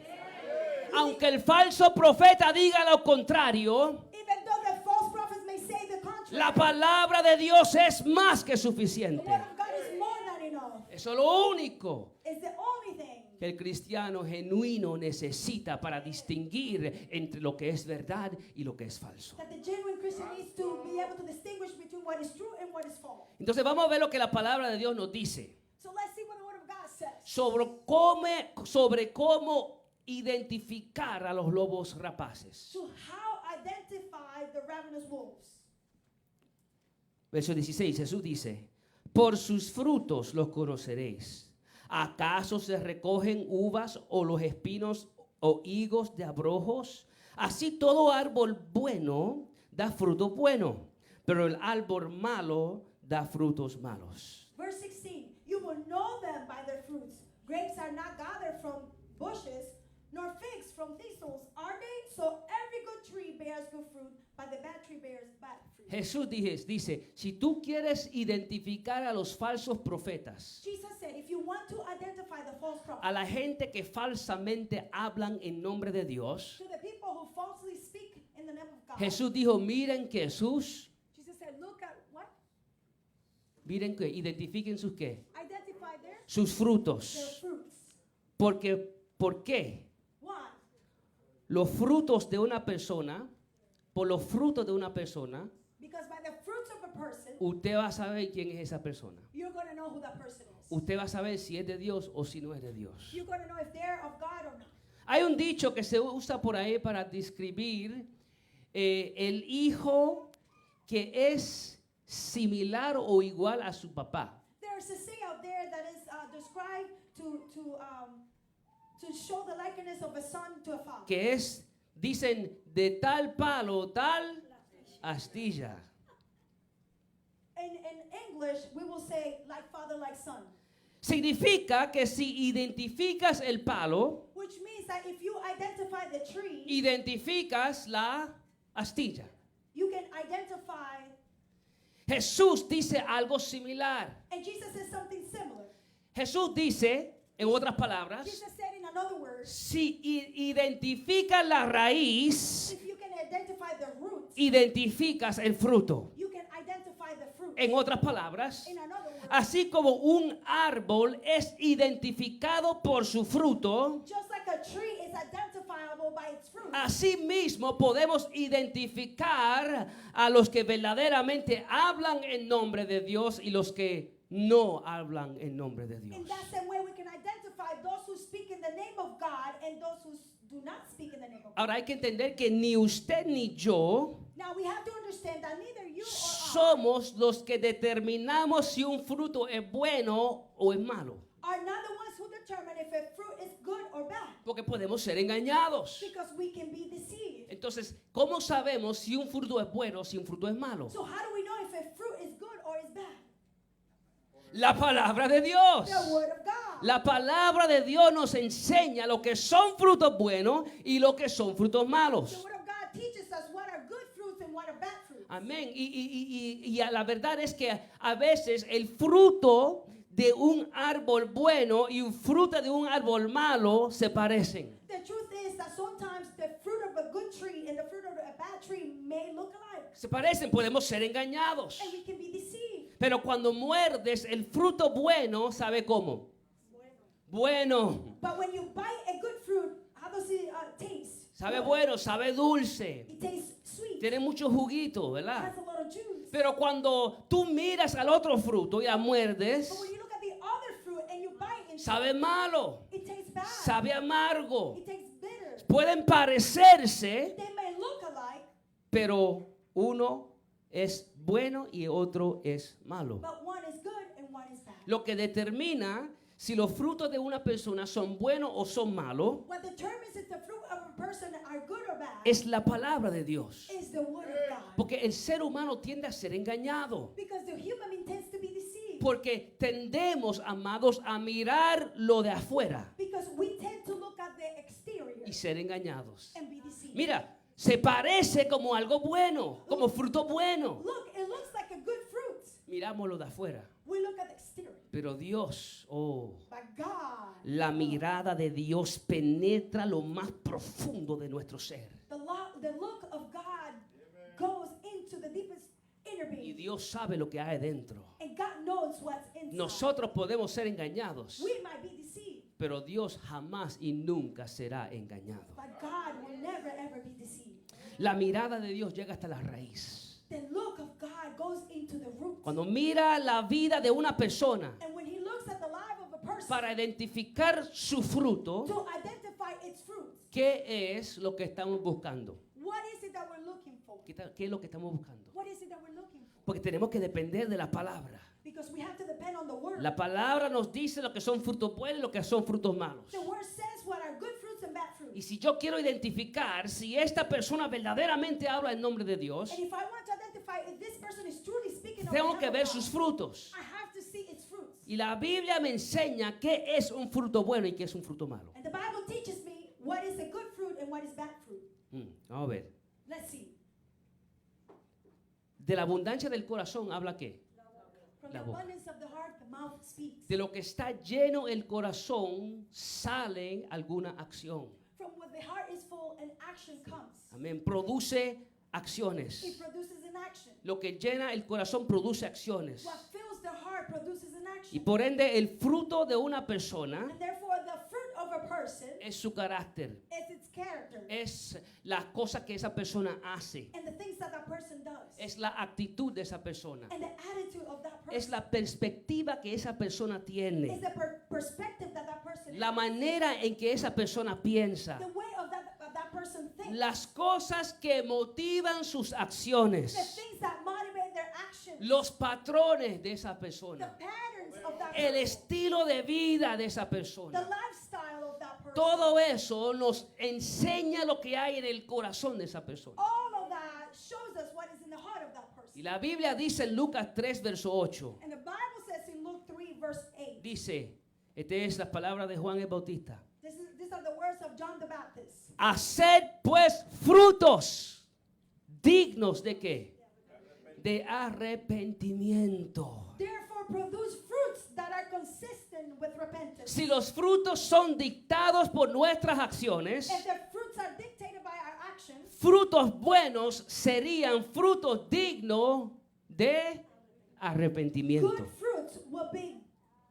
A: Aunque el falso profeta diga lo contrario,
B: Even though the false prophets may say the contrary,
A: la palabra de Dios es más que
B: the
A: suficiente.
B: word of God is more than enough.
A: Eso es lo único
B: It's the only thing
A: que el cristiano genuino necesita para distinguir entre lo que es verdad y lo que es falso.
B: that the genuine Christian needs to be able to distinguish between what is true and what is false.
A: Entonces vamos a ver lo que la palabra de Dios nos dice
B: So let's see what the word of God says.
A: sobre cómo identificar a los lobos rapaces.
B: To how identify the ravenous wolves.
A: Verso 16, Jesús dice, por sus frutos los conoceréis. ¿Acaso se recogen uvas o los espinos o higos de abrojos? Así todo árbol bueno da fruto bueno, pero el árbol malo da frutos malos.
B: Verse 16, you will know them by their fruits. Grapes are not gathered from bushes, nor figs from thistles, are they? So every good tree bears good fruit, but the bad tree bears bad fruit.
A: Jesús dice, si tú quieres identificar a los falsos profetas,
B: Jesus said, if you want to identify the false prophet,
A: a la gente que falsamente hablan en nombre de Dios,
B: to the people who falsely speak in the name of God,
A: Jesús dijo, miren que
B: Jesus said, look at what?
A: miren que identifiquen sus qué,
B: Identify
A: sus
B: their
A: frutos.
B: fruits.
A: ¿Por qué?
B: Why?
A: Los frutos de una persona, por los frutos de una persona,
B: Because by the fruits of a person,
A: usted va a saber quién es esa persona.
B: you're going to know who that person is.
A: Usted va a saber si es de Dios o si no es de Dios.
B: You're going to know if they're of God or not.
A: Hay un dicho que se usa por ahí para describir el hijo que es similar o igual a su papá.
B: There's a saying out there that is described to show the likeness of a son to a father.
A: Que es, dicen, de tal palo, tal astilla.
B: In English, we will say like father, like son.
A: Significa que si identificas el palo,
B: Which means that if you identify the tree,
A: identificas la astilla.
B: you can identify,
A: Jesús dice algo similar.
B: and Jesus says something similar.
A: Jesús dice, en otras palabras,
B: Jesus said in another word,
A: si identificas la raíz,
B: if you can identify the roots,
A: identificas el fruto.
B: you can identify the fruit.
A: En otras palabras,
B: In another word,
A: así como un árbol es identificado por su fruto,
B: just like a tree is identifiable by its fruit,
A: así mismo podemos identificar a los que verdaderamente hablan en nombre de Dios y los que no hablan en nombre de Dios.
B: in that same way we can identify those who speak in the name of God and those who do not speak in the name of God.
A: Ahora hay que entender que ni usted ni yo
B: Now we have to understand that neither you or I
A: somos los que determinamos si un fruto es bueno o es malo.
B: are not the ones who determine if a fruit is good or bad,
A: Porque podemos ser engañados.
B: because we can be deceived.
A: Entonces, ¿cómo sabemos si un fruto es bueno o si un fruto es malo?
B: So how do we know if a fruit is good or is bad?
A: La palabra de Dios.
B: The word of God.
A: La palabra de Dios nos enseña lo que son frutos buenos y lo que son frutos
B: The
A: malos.
B: word of God teaches us what are good fruits and what are bad fruits.
A: Amén. Y la verdad es que a veces el fruto de un árbol bueno y un fruto de un árbol malo se parecen.
B: The truth is that sometimes the fruit of a good tree and the fruit of a bad tree may look alike,
A: Se parecen, podemos ser engañados.
B: and we can be deceived.
A: Pero cuando muerdes el fruto bueno, ¿sabe cómo? Bueno.
B: But when you bite a good fruit, how does it taste?
A: Sabe bueno, sabe dulce.
B: It tastes sweet.
A: Tiene mucho juguito,
B: It
A: ¿verdad?
B: has a lot of juice.
A: Pero cuando tú miras al otro fruto y la muerdes,
B: But when you look at the other fruit and you bite into
A: sabe malo,
B: it tastes bad.
A: sabe amargo.
B: It tastes bitter.
A: Pueden parecerse,
B: They may look alike,
A: pero uno es bueno y otro es malo.
B: but one is good and one is bad.
A: Lo que determina si los frutos de una persona son buenos o son malos
B: What determines if the fruit of a person are good or bad
A: es la palabra de Dios.
B: is the word of God.
A: Porque el ser humano tiende a ser engañado.
B: Because the human being tends to be deceived.
A: Porque tendemos, amados, a mirar lo de afuera
B: Because we tend to look at the exterior
A: y ser engañados.
B: and be deceived.
A: Mira, se parece como algo bueno, como fruto bueno.
B: Look, it looks like a good fruit.
A: Miramos lo de afuera.
B: We look at the exterior.
A: Pero Dios,
B: But God,
A: la mirada de Dios penetra lo más profundo de nuestro ser.
B: the look of God goes into the deepest inner
A: Y
B: being.
A: Dios sabe lo que hay dentro.
B: And God knows what's inside.
A: Nosotros podemos ser engañados,
B: We might be deceived,
A: pero Dios jamás y nunca será engañado.
B: but God will never ever be deceived.
A: La mirada de Dios llega hasta la raíz.
B: The look of God goes into the root.
A: Cuando mira la vida de una persona
B: And when he looks at the life of a person
A: para identificar su fruto,
B: to identify its fruits,
A: ¿qué es lo que estamos buscando?
B: what is it that we're looking for?
A: ¿Qué es lo que estamos buscando?
B: What is it that we're looking for?
A: Porque tenemos que depender de la palabra.
B: Because we have to depend on the word.
A: La palabra nos dice lo que son frutos buenos y lo que son frutos malos.
B: The word says what are good fruits and bad fruits.
A: Y si yo quiero identificar si esta persona verdaderamente habla en nombre de Dios,
B: And if I want to identify if this person is truly speaking on
A: tengo
B: behalf
A: que
B: of
A: ver
B: God,
A: sus frutos.
B: I have to see its fruits.
A: Y la Biblia me enseña qué es un fruto bueno y qué es un fruto malo.
B: And the Bible teaches me what is a good fruit and what is bad fruit.
A: Vamos a ver.
B: Let's see.
A: De la abundancia del corazón habla qué?
B: From
A: La
B: the
A: boca.
B: abundance of the heart, the mouth speaks.
A: De lo que está lleno el corazón sale alguna acción.
B: From what the heart is full, an action comes.
A: Amén. Produce
B: It
A: acciones.
B: produces an action.
A: Lo que llena el corazón produce acciones.
B: What fills the heart produces an action.
A: Y por ende el fruto de una persona
B: And therefore, the fruit of a person
A: es su carácter.
B: is its character.
A: Es las cosas que esa persona hace.
B: And the things that that person does.
A: Es la actitud de esa persona.
B: And the attitude of that person.
A: Es la perspectiva que esa persona
B: Is
A: tiene.
B: the perspective that that person
A: La
B: has.
A: manera en que esa persona piensa.
B: The way of that person thinks.
A: Las cosas que motivan sus acciones.
B: The things that motivate their actions.
A: Los patrones de esa
B: The
A: persona.
B: patterns of that
A: El
B: person.
A: estilo de vida de esa
B: The
A: persona.
B: lifestyle of that person.
A: Todo eso nos enseña lo que hay en el corazón de esa persona.
B: All of that shows us what is in the heart of that person.
A: Y la Biblia dice en Lucas 3, verso 8.
B: And the Bible says in Luke 3, verse 8.
A: Dice, esta es la palabra de Juan el Bautista.
B: These are the words of John the Baptist.
A: Haced pues frutos dignos de qué? De arrepentimiento.
B: Therefore, produce fruits that are consistent with repentance.
A: Si los frutos son dictados por nuestras acciones,
B: If the fruits are dictated by our actions,
A: frutos buenos serían frutos dignos de
B: good
A: arrepentimiento.
B: fruits will be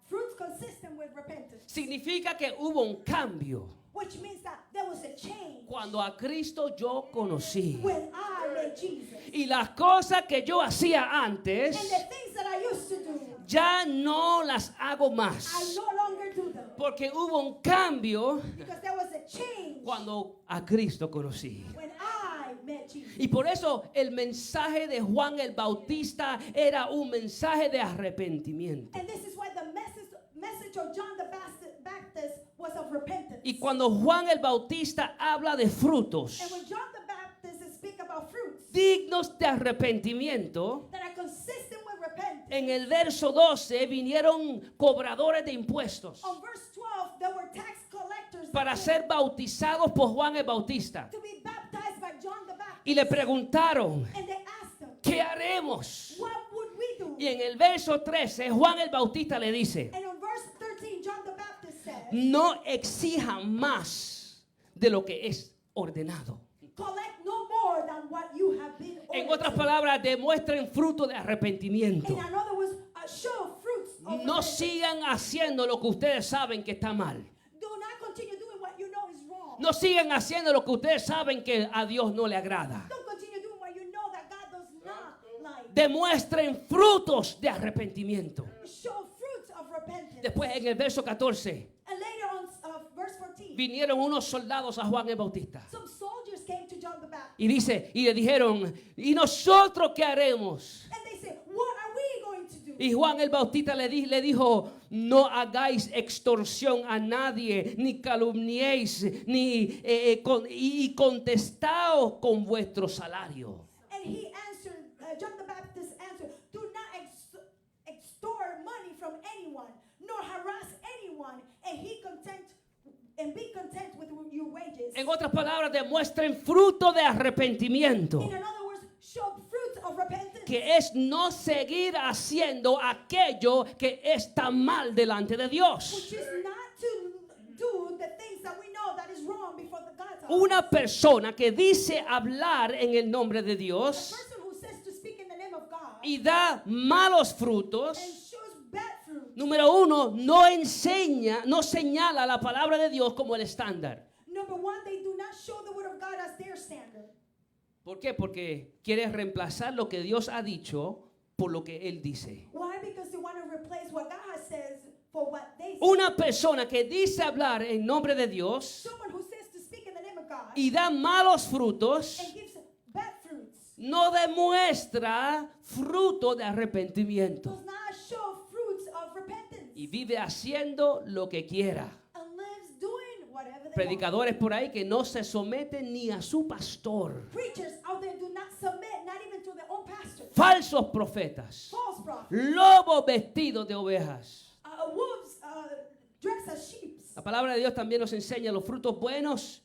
B: fruits consistent with repentance.
A: Significa que hubo un cambio.
B: Which means that there was a change
A: Cuando a Cristo yo conocí.
B: when I met Jesus.
A: Y las cosas que yo hacía antes,
B: And the things that I used to do,
A: ya no las hago
B: I
A: más.
B: no longer do them.
A: Porque hubo un cambio
B: Because there was a change
A: cuando a Cristo conocí.
B: when I met Jesus.
A: Y por eso el mensaje de Juan el Bautista era un mensaje de arrepentimiento.
B: And this is why the message of John the Baptist was of repentance.
A: Y cuando Juan el Bautista habla de frutos
B: And when John the Baptist speak about fruits
A: dignos de arrepentimiento,
B: that are consistent with repentance,
A: en el verso 12 vinieron cobradores de impuestos
B: on verse 12 there were tax collectors that
A: para
B: came
A: ser bautizados por Juan el Bautista.
B: to be baptized by John the Baptist.
A: Y le preguntaron,
B: And they asked him,
A: ¿qué haremos?
B: what would we do?
A: Y en el verso 13 Juan el Bautista le dice,
B: And on verse 13 John the Baptist says,
A: no exijan más de lo que es ordenado.
B: collect no more than what you have been
A: En
B: ordered
A: otras
B: to.
A: palabras, demuestren fruto de arrepentimiento.
B: In other words, show fruits of
A: No
B: repentance.
A: sigan haciendo lo que ustedes saben que está mal.
B: Do not continue doing what you know is wrong.
A: No sigan haciendo lo que ustedes saben que a Dios no le agrada.
B: Don't continue doing what you know that God does not like.
A: Demuestren frutos de arrepentimiento.
B: Show fruits of repentance.
A: Después en el verso 14
B: And later on, verse 14,
A: vinieron unos soldados a Juan el Bautista.
B: some soldiers came to John the Baptist.
A: Y dice, y le dijeron, ¿y nosotros qué haremos?
B: And they said, what are we going to do?
A: Y Juan el Bautista le dijo, no hagáis extorsión a nadie, ni calumniéis, y contestaos con vuestro salario.
B: And he answered, John the Baptist answered, do not extort money from anyone, nor harass anyone, and be content with your wages.
A: En otras palabras, demuestren fruto de arrepentimiento,
B: In other words, show fruits of repentance.
A: que es no seguir haciendo aquello que está mal delante de Dios.
B: Which is not to do the things that we know that is wrong before the God's eyes.
A: Una persona que dice hablar en el nombre de
B: A
A: Dios
B: person who says to speak in the name of God
A: y da malos
B: and
A: frutos,
B: shows bad fruit.
A: número uno, no señala la palabra de Dios como el estándar.
B: Number one, they do not show the word of God as their standard.
A: ¿Por qué? Porque quiere reemplazar lo que Dios ha dicho por lo que Él dice.
B: Why? Because they want to replace what God says for what they say.
A: Una persona que dice hablar en nombre de Dios
B: Someone who says to speak in the name of God
A: y da malos frutos,
B: and gives bad fruits
A: no demuestra fruto de arrepentimiento
B: does not show fruits of repentance
A: y vive haciendo lo que quiera.
B: and lives doing whatever they
A: Predicadores por ahí que no se someten ni a su pastor.
B: want. Preachers out there do not submit, not even to their own pastor.
A: Falsos profetas.
B: False prophets.
A: Lobos vestidos de ovejas.
B: Wolves dressed as sheep.
A: La palabra de Dios también nos enseña los frutos buenos,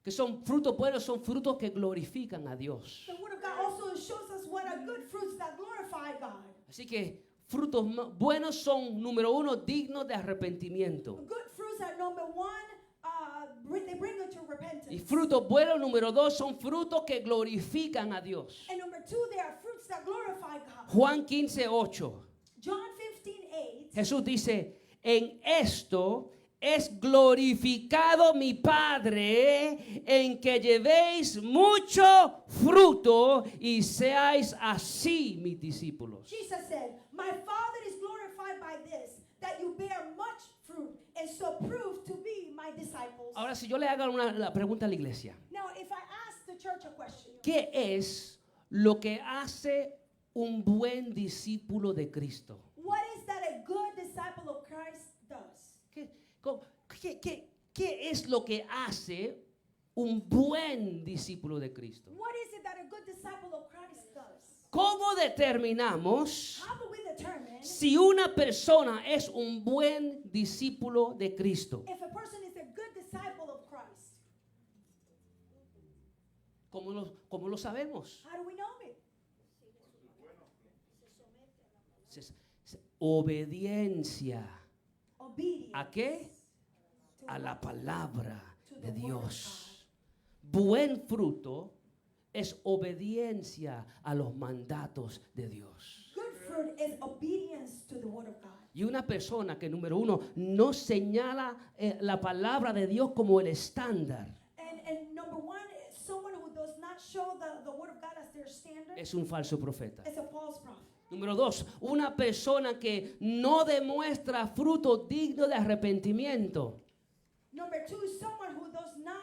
A: que son frutos buenos, son frutos que glorifican a Dios.
B: The Word of God also shows us what are good fruits that glorify God.
A: Así que frutos buenos son, número uno, dignos de arrepentimiento.
B: Good fruits are number one, they bring you to repentance.
A: Y frutos buenos, número dos, son frutos que glorifican a Dios.
B: And number two, they are fruits that glorify God.
A: Juan 15:8.
B: John 15:8.
A: Jesús dice, en esto es glorificado mi Padre, en que llevéis mucho fruto y seáis así mis discípulos.
B: Jesus said, my Father is glorified by this, that you bear much fruit, and so prove to be my disciples.
A: Ahora, si yo le hago la pregunta a la iglesia,
B: Now, if I ask the church a question,
A: ¿qué es lo que hace un buen discípulo de Cristo?
B: what is that a good disciple of Christ does?
A: ¿Qué es lo que hace un buen discípulo de Cristo?
B: What is it that a good disciple of Christ does?
A: ¿Cómo determinamos
B: How do we determine
A: si una persona es un buen discípulo de Cristo?
B: if a person is a good disciple of Christ?
A: ¿Cómo lo sabemos?
B: How do we know it?
A: Obediencia.
B: Obedience.
A: ¿A qué?
B: To
A: A la palabra
B: To
A: de
B: the word of
A: Dios. Buen fruto es obediencia a los mandatos de Dios.
B: Good fruit is obedience to the word of God.
A: Y una persona que, número uno, no señala la palabra de Dios como el estándar,
B: And number one, someone who does not show the word of God as their standard
A: es un falso profeta.
B: is a false prophet.
A: Número dos, una persona que no demuestra fruto digno de arrepentimiento.
B: Number two, someone who does not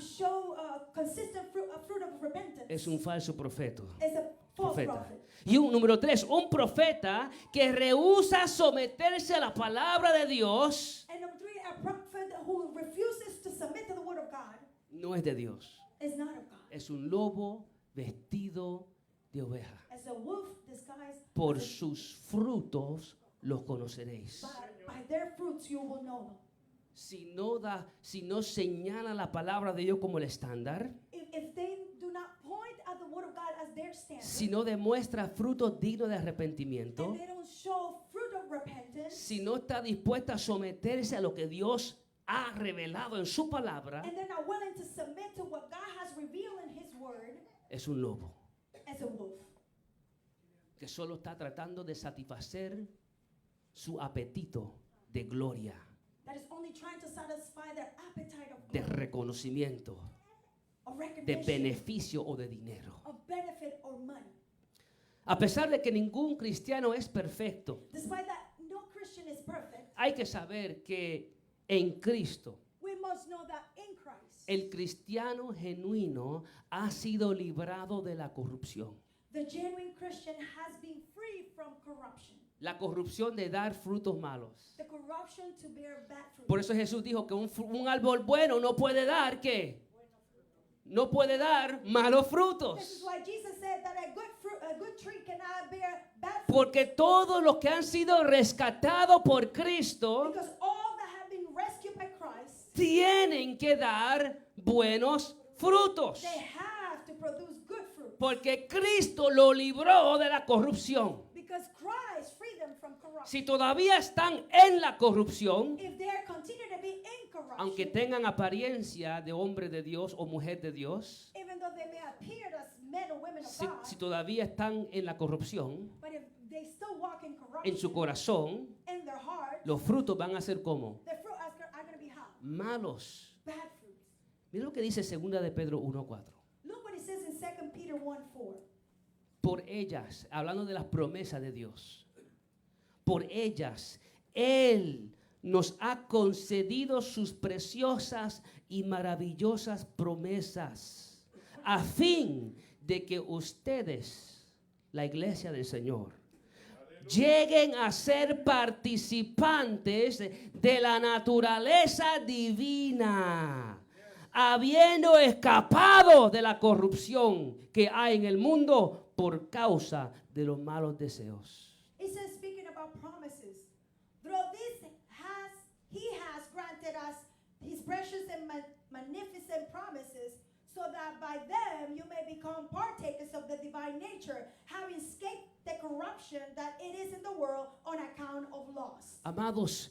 B: show consistent fruit of repentance
A: Es un falso profeta.
B: is a false
A: Profeta.
B: prophet.
A: Y número tres, un profeta que rehúsa someterse a la palabra de Dios
B: And number three, a prophet who refuses to submit to the word of God
A: no es de Dios.
B: is not of God.
A: Es un lobo vestido de oveja.
B: As a wolf disguised,
A: Por sus frutos los conoceréis.
B: by their fruits you will know them.
A: Si no señala la palabra de Dios como el estándar,
B: If they do not point at the word of God as their standard,
A: si no demuestra frutos dignos de arrepentimiento,
B: and they don't show fruit of repentance,
A: si no está dispuesta a someterse a lo que Dios ha revelado en su palabra,
B: and they're not willing to submit to what God has revealed in His word,
A: es un lobo
B: as a wolf
A: que solo está tratando de satisfacer su apetito de gloria,
B: that is only trying to satisfy their appetite of
A: de
B: glory,
A: reconocimiento,
B: of
A: de
B: recognition,
A: beneficio o de dinero.
B: of benefit or money.
A: A pesar de que ningún cristiano es perfecto,
B: Despite that, no Christian is perfect.
A: hay que saber que en Cristo,
B: We must know that in Christ,
A: el cristiano genuino ha sido librado de la corrupción.
B: the genuine Christian has been free from corruption.
A: La corrupción de dar frutos malos.
B: The corruption to bear bad fruit.
A: Por eso Jesús dijo que un árbol bueno no puede dar, ¿qué? No puede dar malos
B: This is
A: frutos.
B: why Jesus said that a good tree cannot bear bad fruit.
A: Porque todos los que han sido rescatados por Cristo
B: Because all that have been rescued by Christ,
A: tienen que dar buenos frutos.
B: they have to produce good fruit.
A: Porque Cristo lo libró de la corrupción.
B: Because Christ freed them from corruption.
A: Si todavía están en la corrupción,
B: If they continue to be in corruption,
A: aunque tengan apariencia de hombre de Dios o mujer de Dios,
B: even though they may appear as men or women of
A: si
B: God,
A: todavía están en la corrupción,
B: but if they still walk in
A: en
B: corruption
A: su corazón,
B: in their heart,
A: los frutos van a ser como
B: the fruit are going to be how?
A: malos.
B: Bad fruits.
A: Mira lo que dice 2 de Pedro 1:4.
B: Look what it says in 2 Peter 1:4.
A: Por ellas, hablando de las promesas de Dios, por ellas Él nos ha concedido sus preciosas y maravillosas promesas, a fin de que ustedes, la iglesia del Señor, lleguen a ser participantes de la naturaleza divina, habiendo escapado de la corrupción que hay en el mundo por causa de los malos deseos.
B: It says, speaking about promises, through this he has granted granted us his precious and magnificent promises, so that by them you may become partakers of the divine nature, having escaped the corruption that it is in the world on account of loss.
A: Amados,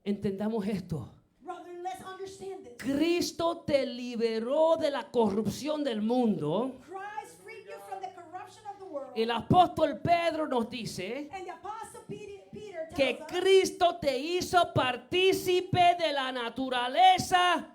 A: entendamos esto.
B: Brethren, let's understand this.
A: Cristo te liberó de la corrupción del mundo.
B: Christ freed you from the corruption of the world.
A: El apóstol Pedro nos dice
B: And the apostle Peter
A: que
B: tells us
A: Cristo te hizo partícipe de la naturaleza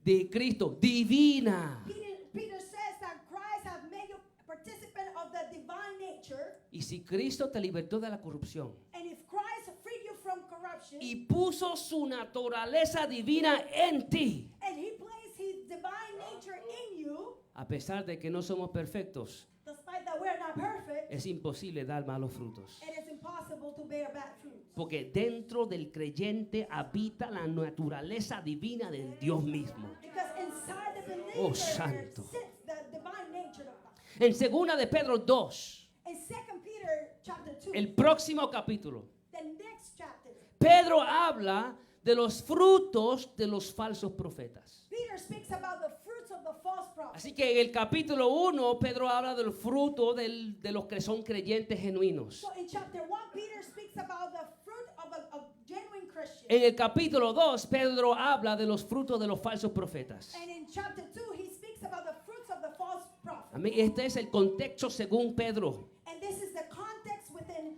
A: de Cristo, divina.
B: Peter says that Christ has made you a participant of the divine nature.
A: Y si Cristo te libertó de la corrupción
B: And if Christ freed you from corruption,
A: y puso su naturaleza divina en ti,
B: and he placed his divine nature in you,
A: a pesar de que no somos perfectos,
B: despite that we're not perfect,
A: es imposible dar malos frutos.
B: it is impossible to bear bad fruits.
A: Porque dentro del creyente habita la naturaleza divina del Dios mismo.
B: Because inside the believer
A: Oh, santo.
B: sits the divine nature of God.
A: En 2 de Pedro 2,
B: In 2 Peter chapter 2,
A: el próximo capítulo,
B: the next chapter,
A: Pedro habla de los frutos de los falsos profetas.
B: Peter speaks about the fruits of the false prophets.
A: Así que en el capítulo 1, Pedro habla del fruto de los que son creyentes genuinos.
B: So in chapter 1, Peter speaks about the fruit of a genuine Christian.
A: En el capítulo 2, Pedro habla de los frutos de los falsos profetas.
B: And in chapter 2, he speaks about the fruits of the false prophets.
A: Amén. Este es el contexto según Pedro.
B: And this is the context within,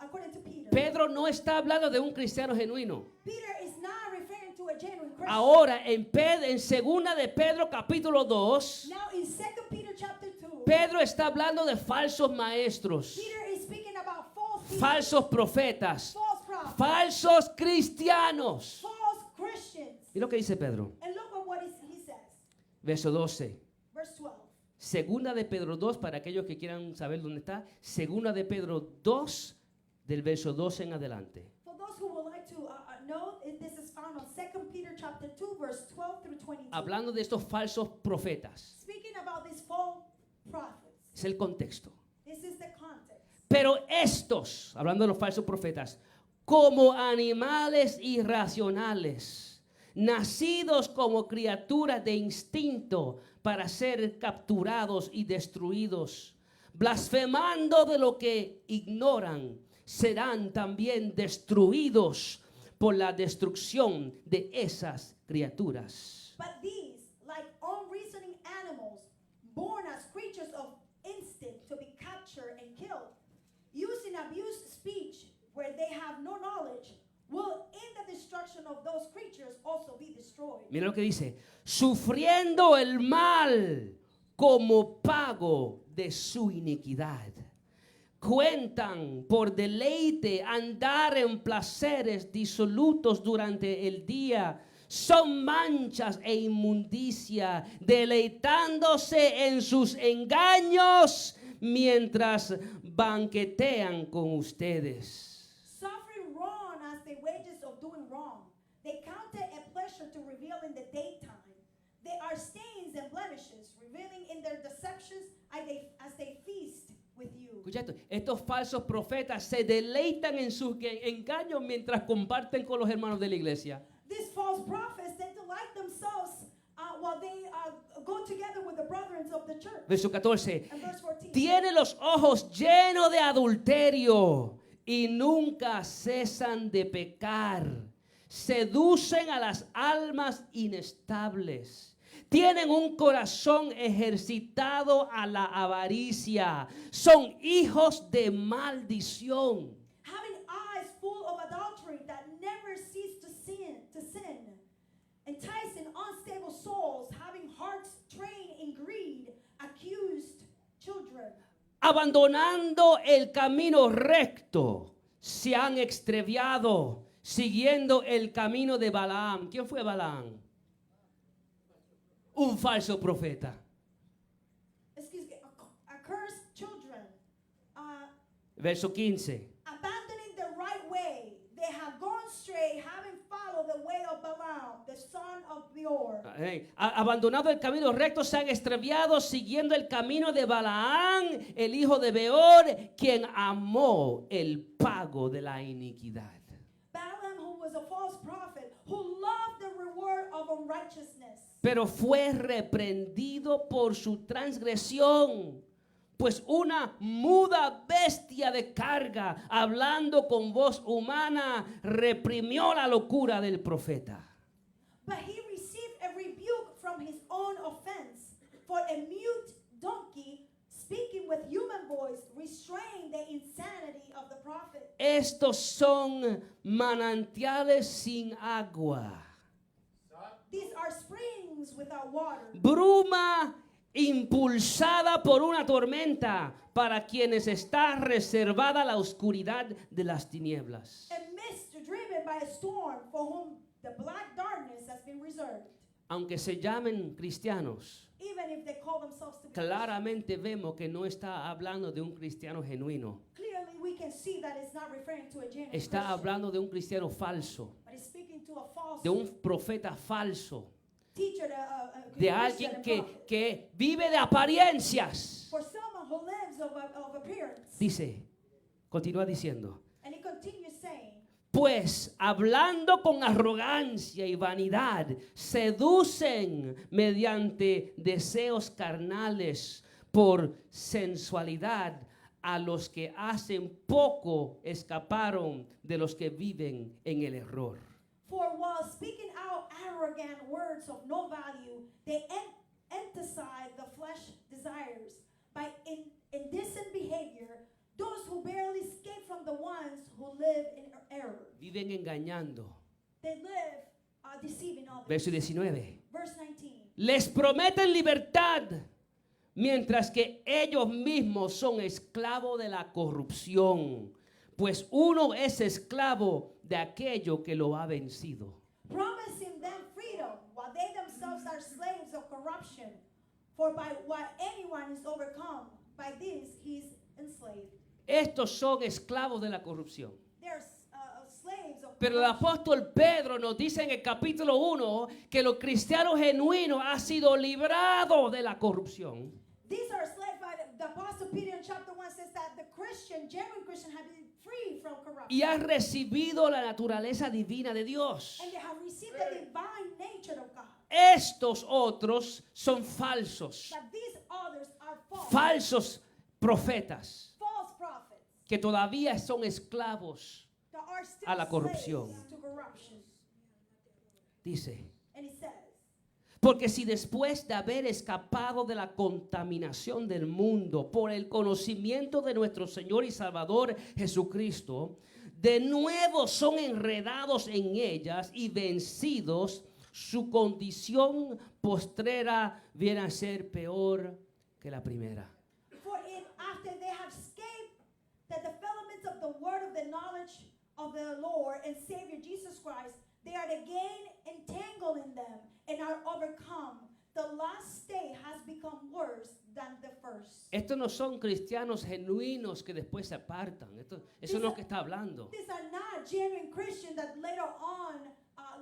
B: according to Peter.
A: Pedro no está hablando de un cristiano genuino.
B: Peter is not referring to a genuine Christian.
A: Ahora, en 2 de Pedro capítulo 2,
B: Now in 2 Peter chapter 2,
A: Pedro está hablando de falsos maestros,
B: Peter is speaking about false teachers,
A: falsos profetas,
B: false prophets,
A: falsos cristianos.
B: false Christians.
A: ¿Y lo que dice Pedro?
B: And look at what he says.
A: Verso 12.
B: Verse 12.
A: Segunda de Pedro 2, para aquellos que quieran saber dónde está. Segunda de Pedro 2, del verso 12 en adelante.
B: For those who would like to know, this is found on 2 Peter chapter 2, verse 12 through 22.
A: Hablando de estos falsos profetas.
B: Speaking about these false prophets.
A: Es el contexto.
B: This is the context.
A: Pero estos, hablando de los falsos profetas, como animales irracionales, nacidos como criaturas de instinto para ser capturados y destruidos, blasfemando de lo que ignoran, serán también destruidos por la destrucción de esas criaturas.
B: But these, like unreasoning animals, born as creatures of instinct to be captured and killed, using abused speech where they have no knowledge, will in the destruction of those creatures also be destroyed.
A: Mira lo que dice, sufriendo el mal como pago de su iniquidad. Cuentan por deleite andar en placeres disolutos durante el día. Son manchas e inmundicia, deleitándose en sus engaños mientras banquetean con ustedes.
B: Suffering wrong as the wages of doing wrong, they count it a pleasure to reveal in the daytime. They are stains and blemishes, revealing in their deceptions as they feast with you.
A: Escucha esto, estos falsos profetas se deleitan en sus engaños mientras comparten con los hermanos de la iglesia.
B: These false prophets, they delight themselves while they go together with the brethren of the church.
A: Verso 14.
B: And verse 14.
A: Tiene los ojos llenos de adulterio y nunca cesan de pecar. Seducen a las almas inestables. Tienen un corazón ejercitado a la avaricia. Son hijos de maldición.
B: Having eyes full of adultery that never cease to sin. Enticing unstable souls, having hearts trained in greed, accused children.
A: Abandonando el camino recto, se han extraviado, siguiendo el camino de Balaam. ¿Quién fue Balaam? Un falso profeta.
B: Excuse me, accursed children.
A: Verso 15.
B: Abandoning the right way, they have gone astray, having followed the way of Balaam, the son of Beor.
A: Abandonado el camino recto, se han extraviado, siguiendo el camino de Balaam, el hijo de Beor, quien amó el pago de la iniquidad.
B: Balaam, who was was a false prophet who loved the reward of unrighteousness.
A: pero fue reprendido por su transgresión. Pues una muda bestia de carga, hablando con voz humana, reprimió la locura del profeta.
B: But he received a rebuke from his own offense, for a mute donkey speaking with human voice restrained the insanity of the prophet.
A: Estos son manantiales sin agua,
B: These are springs without water,
A: bruma impulsada por una tormenta para quienes está reservada la oscuridad de las tinieblas.
B: a mist driven by a storm for whom the black darkness has been reserved.
A: Aunque se llamen cristianos,
B: Even if they call themselves to be
A: claramente vemos que no está hablando de un cristiano genuino.
B: Christian, clearly we can see that it's not referring to a genuine
A: Está
B: Christian,
A: hablando de un cristiano falso,
B: but it's speaking to a false
A: de un profeta falso,
B: teacher,
A: de
B: Christian
A: alguien
B: and
A: que,
B: prophet.
A: que vive de apariencias.
B: For someone who lives of appearance.
A: Dice, continúa diciendo,
B: And he continues saying,
A: pues hablando con arrogancia y vanidad, seducen mediante deseos carnales por sensualidad a los que hacen poco escaparon de los que viven en el error.
B: for while speaking out arrogant words of no value, they emphasize the flesh desires. By indecent behavior, those who barely escape from the ones who live in error.
A: Viven engañando.
B: They live deceiving others.
A: Verso 19.
B: Verse 19.
A: Les prometen libertad, mientras que ellos mismos son esclavos de la corrupción, pues uno es esclavo de aquello que lo ha vencido.
B: Promising them freedom, while they themselves are slaves of corruption. For by what anyone is overcome, by this he is enslaved.
A: Estos son esclavos de la corrupción.
B: They're slaves of
A: Pero el
B: corruption.
A: apóstol Pedro nos dice en el capítulo 1 que los cristianos genuinos han sido librados de la corrupción.
B: These are slaves, but the Apostle Peter in chapter 1 says that the Christian, genuine Christian, have been free from corruption.
A: Y han recibido la naturaleza divina de Dios.
B: And they have received the divine nature of God.
A: Estos otros son falsos,
B: But these others are false.
A: falsos profetas,
B: False prophets
A: que todavía son esclavos.
B: that are still
A: A la corrupción.
B: slaves to corruption.
A: Dice,
B: And he says,
A: porque si después de haber escapado de la contaminación del mundo por el conocimiento de nuestro Señor y Salvador Jesucristo, de nuevo son enredados en ellas y vencidos, su condición postrera viene a ser peor que la primera.
B: for if after they have escaped the developments of the word of the knowledge of the Lord and Savior Jesus Christ, they are again entangled in them and are overcome. The last state has become worse than the first.
A: Estos no son cristianos genuinos que después se apartan. Eso es lo que está hablando.
B: These are not genuine Christians that later on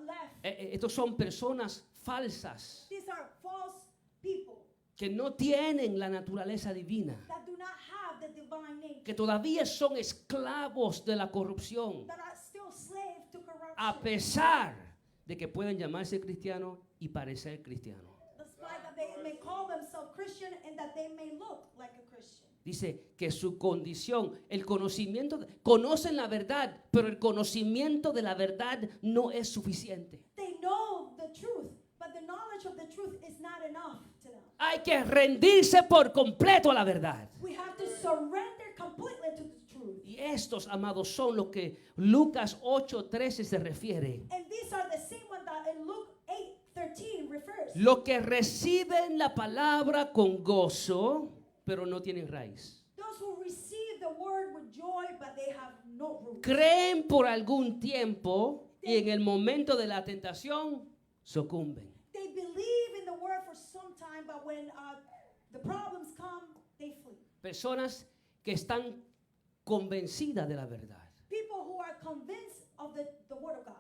B: left.
A: Estos son personas falsas
B: These are false people
A: que no tienen la naturaleza divina,
B: that do not have the divine nature,
A: que todavía son esclavos de la corrupción,
B: that are still slaves to corruption.
A: a pesar de que pueden llamarse cristianos y parecer cristianos.
B: Despite that they may call themselves Christian and that they may look like a Christian.
A: Dice que su condición, el conocimiento, conocen la verdad, pero el conocimiento de la verdad no es suficiente.
B: They know the truth, but the knowledge of the truth is not enough to them.
A: Hay que rendirse por completo a la verdad.
B: We have to surrender completely to the truth.
A: Y estos, amados, son los que Lucas 8:13 se refiere.
B: And these are the same one that in Luke 8:13 refers.
A: Los que reciben la palabra con gozo, pero no tienen raíz.
B: Those who receive the word with joy, but they have no root.
A: Creen por algún tiempo y en el momento de la tentación sucumben.
B: They believe in the word for some time, but when the problems come, they flee.
A: Personas que están convencidas de la verdad,
B: People who are convinced of the word of God,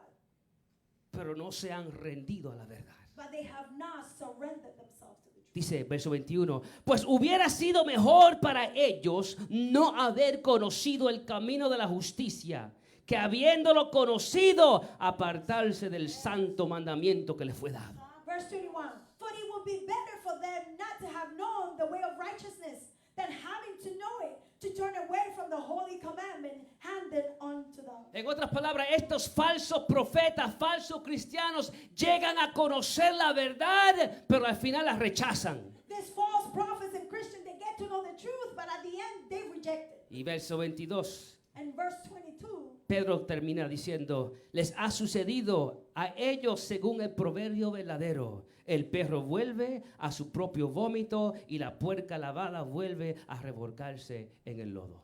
A: pero no se han rendido a la verdad.
B: but they have not surrendered themselves to the truth.
A: Dice verso 21, pues hubiera sido mejor para ellos no haber conocido el camino de la justicia que habiéndolo conocido, apartarse del santo mandamiento que les fue dado.
B: Verse 21. For it would be better for them not to have known the way of righteousness than having to know it, to turn away from the holy commandment handed unto them.
A: En otras palabras, estos falsos profetas, falsos cristianos, llegan a conocer la verdad, pero al final la rechazan.
B: These false prophets and Christians, they get to know the truth, but at the end they reject it.
A: Y verso 22,
B: And verse 22,
A: Pedro termina diciendo, les ha sucedido a ellos según el proverbio verdadero. El perro vuelve a su propio vómito y la puerca lavada vuelve a revolcarse en el lodo.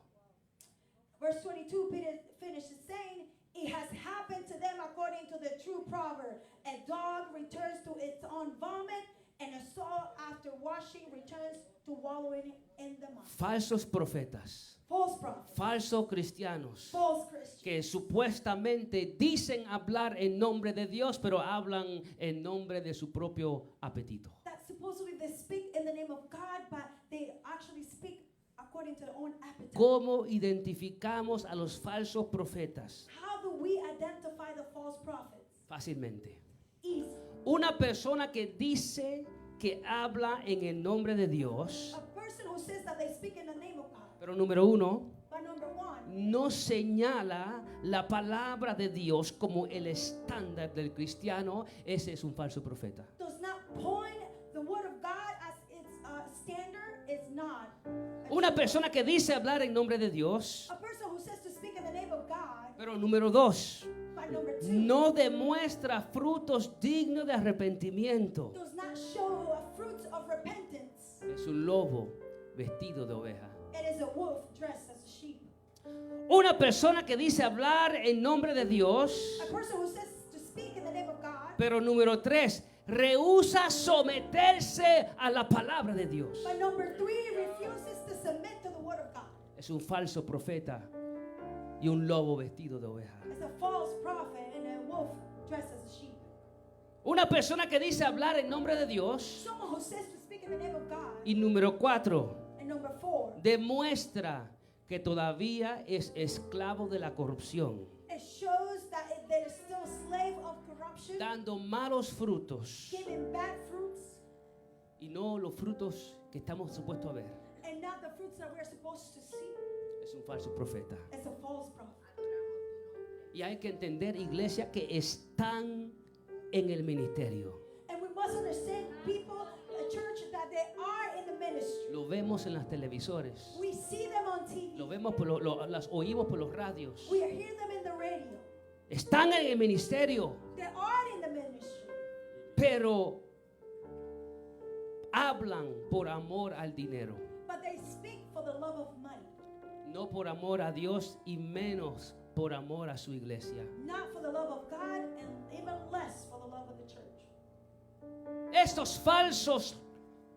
B: verse 22, Peter finishes saying, it has happened to them according to the true proverb. A dog returns to its own vomit, and a sow after washing returns to wallowing in the mud.
A: Falsos profetas,
B: False prophets,
A: falsos cristianos,
B: false Christians,
A: que supuestamente dicen hablar en nombre de Dios, pero hablan en nombre de su propio apetito.
B: that supposedly they speak in the name of God, but they actually speak according to their own appetite.
A: ¿Cómo identificamos a los falsos profetas?
B: How do we identify the false prophets?
A: Fácilmente.
B: Easy.
A: Una persona que dice que habla en el nombre de Dios,
B: A person who says that they speak in the name of God,
A: pero número uno,
B: but number one,
A: no señala la palabra de Dios como el estándar del cristiano, ese es un falso profeta.
B: does not point the word of God as its standard, is not.
A: Una persona que dice hablar en nombre de Dios,
B: A person who says to speak in the name of God,
A: pero número dos,
B: but number two,
A: no demuestra frutos dignos de arrepentimiento.
B: does not show fruits of repentance.
A: Es un lobo vestido de oveja.
B: It is a wolf dressed as a sheep.
A: Una persona que dice hablar en nombre de Dios,
B: A person who says to speak in the name of God,
A: pero número tres, rehúsa someterse a la palabra de Dios.
B: but number three, refuses to submit to the word of God.
A: Es un falso profeta y un lobo vestido de oveja.
B: It's a false prophet and a wolf dressed as a sheep.
A: Una persona que dice hablar en nombre de Dios.
B: Someone who says to speak in the name of God.
A: Y número cuatro,
B: And number four,
A: demuestra que todavía es esclavo de la corrupción,
B: it shows that they're still slave of corruption,
A: dando malos frutos
B: giving bad fruits,
A: y no los frutos que estamos supuestos a ver.
B: and not the fruits that we're supposed to see.
A: Es un falso profeta.
B: It's a false prophet.
A: Y hay que entender, iglesia, que están en el ministerio.
B: And we must understand people, a church, that they are in the ministry.
A: Lo vemos en las televisores.
B: We see them on TV.
A: Lo vemos las oímos por los radios.
B: We hear them in the radio.
A: Están en el ministerio,
B: They are in the ministry.
A: pero hablan por amor al dinero,
B: But they speak for the love of money,
A: no por amor a Dios y menos por amor a su iglesia.
B: not for the love of God, and even less for the love of the church.
A: Estos falsos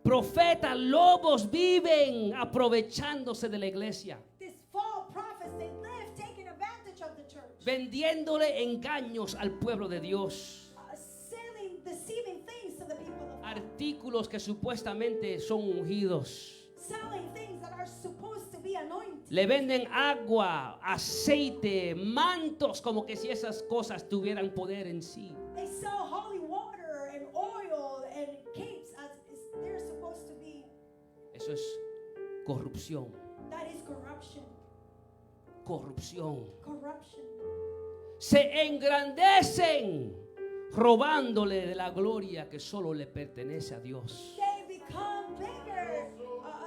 A: profetas, lobos, viven aprovechándose de la iglesia,
B: These false prophets, they live taking advantage of the church,
A: vendiéndole engaños al pueblo de Dios.
B: selling, deceiving things to the people of God,
A: Artículos que supuestamente son ungidos.
B: selling things that are supposed to be anointed.
A: Le venden agua, aceite, mantos, como que si esas cosas tuvieran poder en sí.
B: They sell holy water and oil and capes as they're supposed to be.
A: Eso es corrupción,
B: That is corruption.
A: corrupción.
B: Corruption.
A: Se engrandecen robándole de la gloria que solo le pertenece a Dios.
B: They become bigger,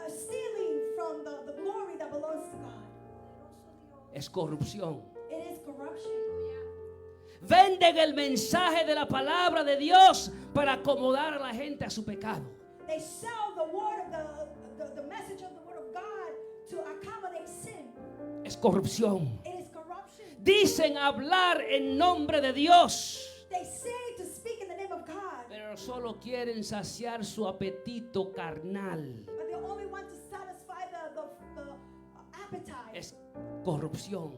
B: stealing from the glory that belongs to God.
A: Es corrupción.
B: It is corruption.
A: Venden el mensaje de la palabra de Dios para acomodar a la gente a su pecado.
B: They sell the word of the message of the word of God to accommodate sin.
A: Es corrupción.
B: It is corruption.
A: Dicen hablar en nombre de Dios,
B: They say to speak in the name of God,
A: pero solo quieren saciar su apetito carnal.
B: but they only want to satisfy the appetite.
A: Es corrupción.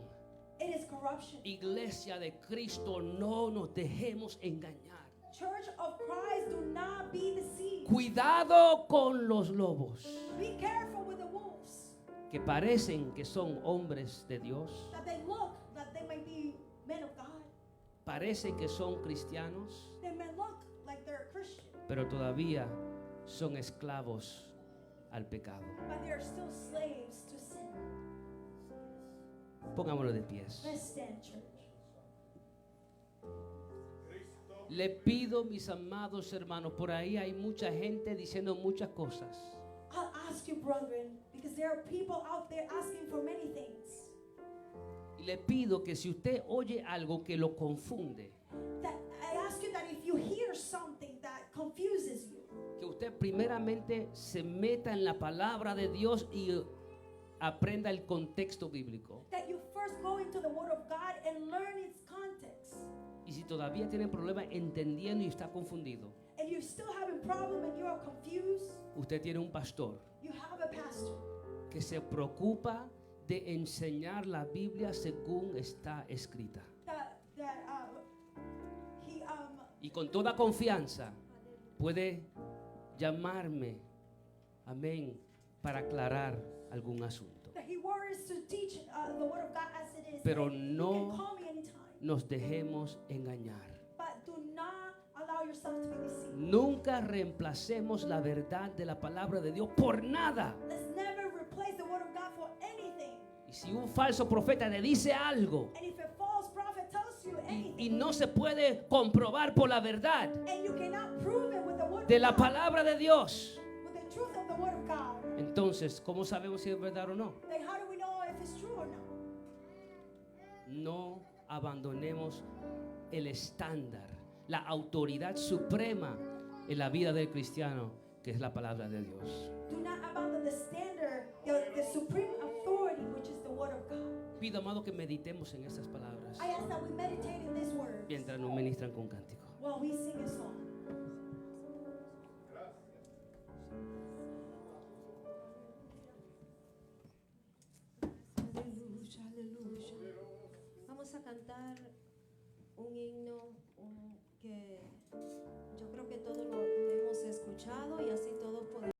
B: It is corruption.
A: Iglesia de Cristo, no nos dejemos engañar.
B: Church of Christ, do not be deceived.
A: Cuidado con los lobos
B: Be careful with the wolves.
A: que parecen que son hombres de Dios,
B: That they look that they might be men of God.
A: Parecen que son cristianos,
B: They may look like they're a Christian,
A: pero todavía son esclavos al pecado.
B: but they are still slaves to sin.
A: Pongámonos de pies.
B: Let's stand, church.
A: Le pido, mis amados hermanos, por ahí hay mucha gente diciendo muchas cosas.
B: I'll ask you, brethren, because there are people out there asking for many things.
A: Y le pido que si usted oye algo que lo confunde,
B: That I ask you that if you hear something that confuses you,
A: que usted primeramente se meta en la palabra de Dios y aprenda el contexto bíblico.
B: that you first go into the Word of God and learn its context.
A: Y si todavía tiene problemas entendiendo y está confundido,
B: And you're still having problem and you are confused,
A: usted tiene un pastor
B: you have a pastor
A: que se preocupa de enseñar la Biblia según está escrita.
B: that
A: Y con toda confianza puede llamarme, amén, para aclarar algún asunto.
B: that he worries to teach the Word of God as it is.
A: Pero
B: And you
A: no
B: can call me anytime,
A: nos dejemos engañar.
B: but do not allow yourself to be deceived.
A: Nunca reemplacemos la verdad de la palabra de Dios por nada.
B: Let's never replace the Word of God for anything.
A: Y si un falso profeta le dice algo
B: And if a false prophet tells you
A: y
B: anything,
A: no se puede comprobar por la verdad
B: and you cannot prove it with the Word
A: de
B: of
A: la
B: God,
A: palabra de Dios,
B: with the truth of the Word of God,
A: entonces, ¿cómo sabemos si es verdad o no?
B: then how do we know if it's true or not?
A: No abandonemos el estándar, la autoridad suprema en la vida del cristiano, que es la palabra de Dios.
B: Do not abandon the standard, the supreme authority, which is the Word of God.
A: Pido, amado, que meditemos en estas palabras
B: I ask that we meditate in these words
A: mientras nos ministran con cántico.
B: while we sing a song.
C: Aleluya, aleluya. Vamos a cantar un himno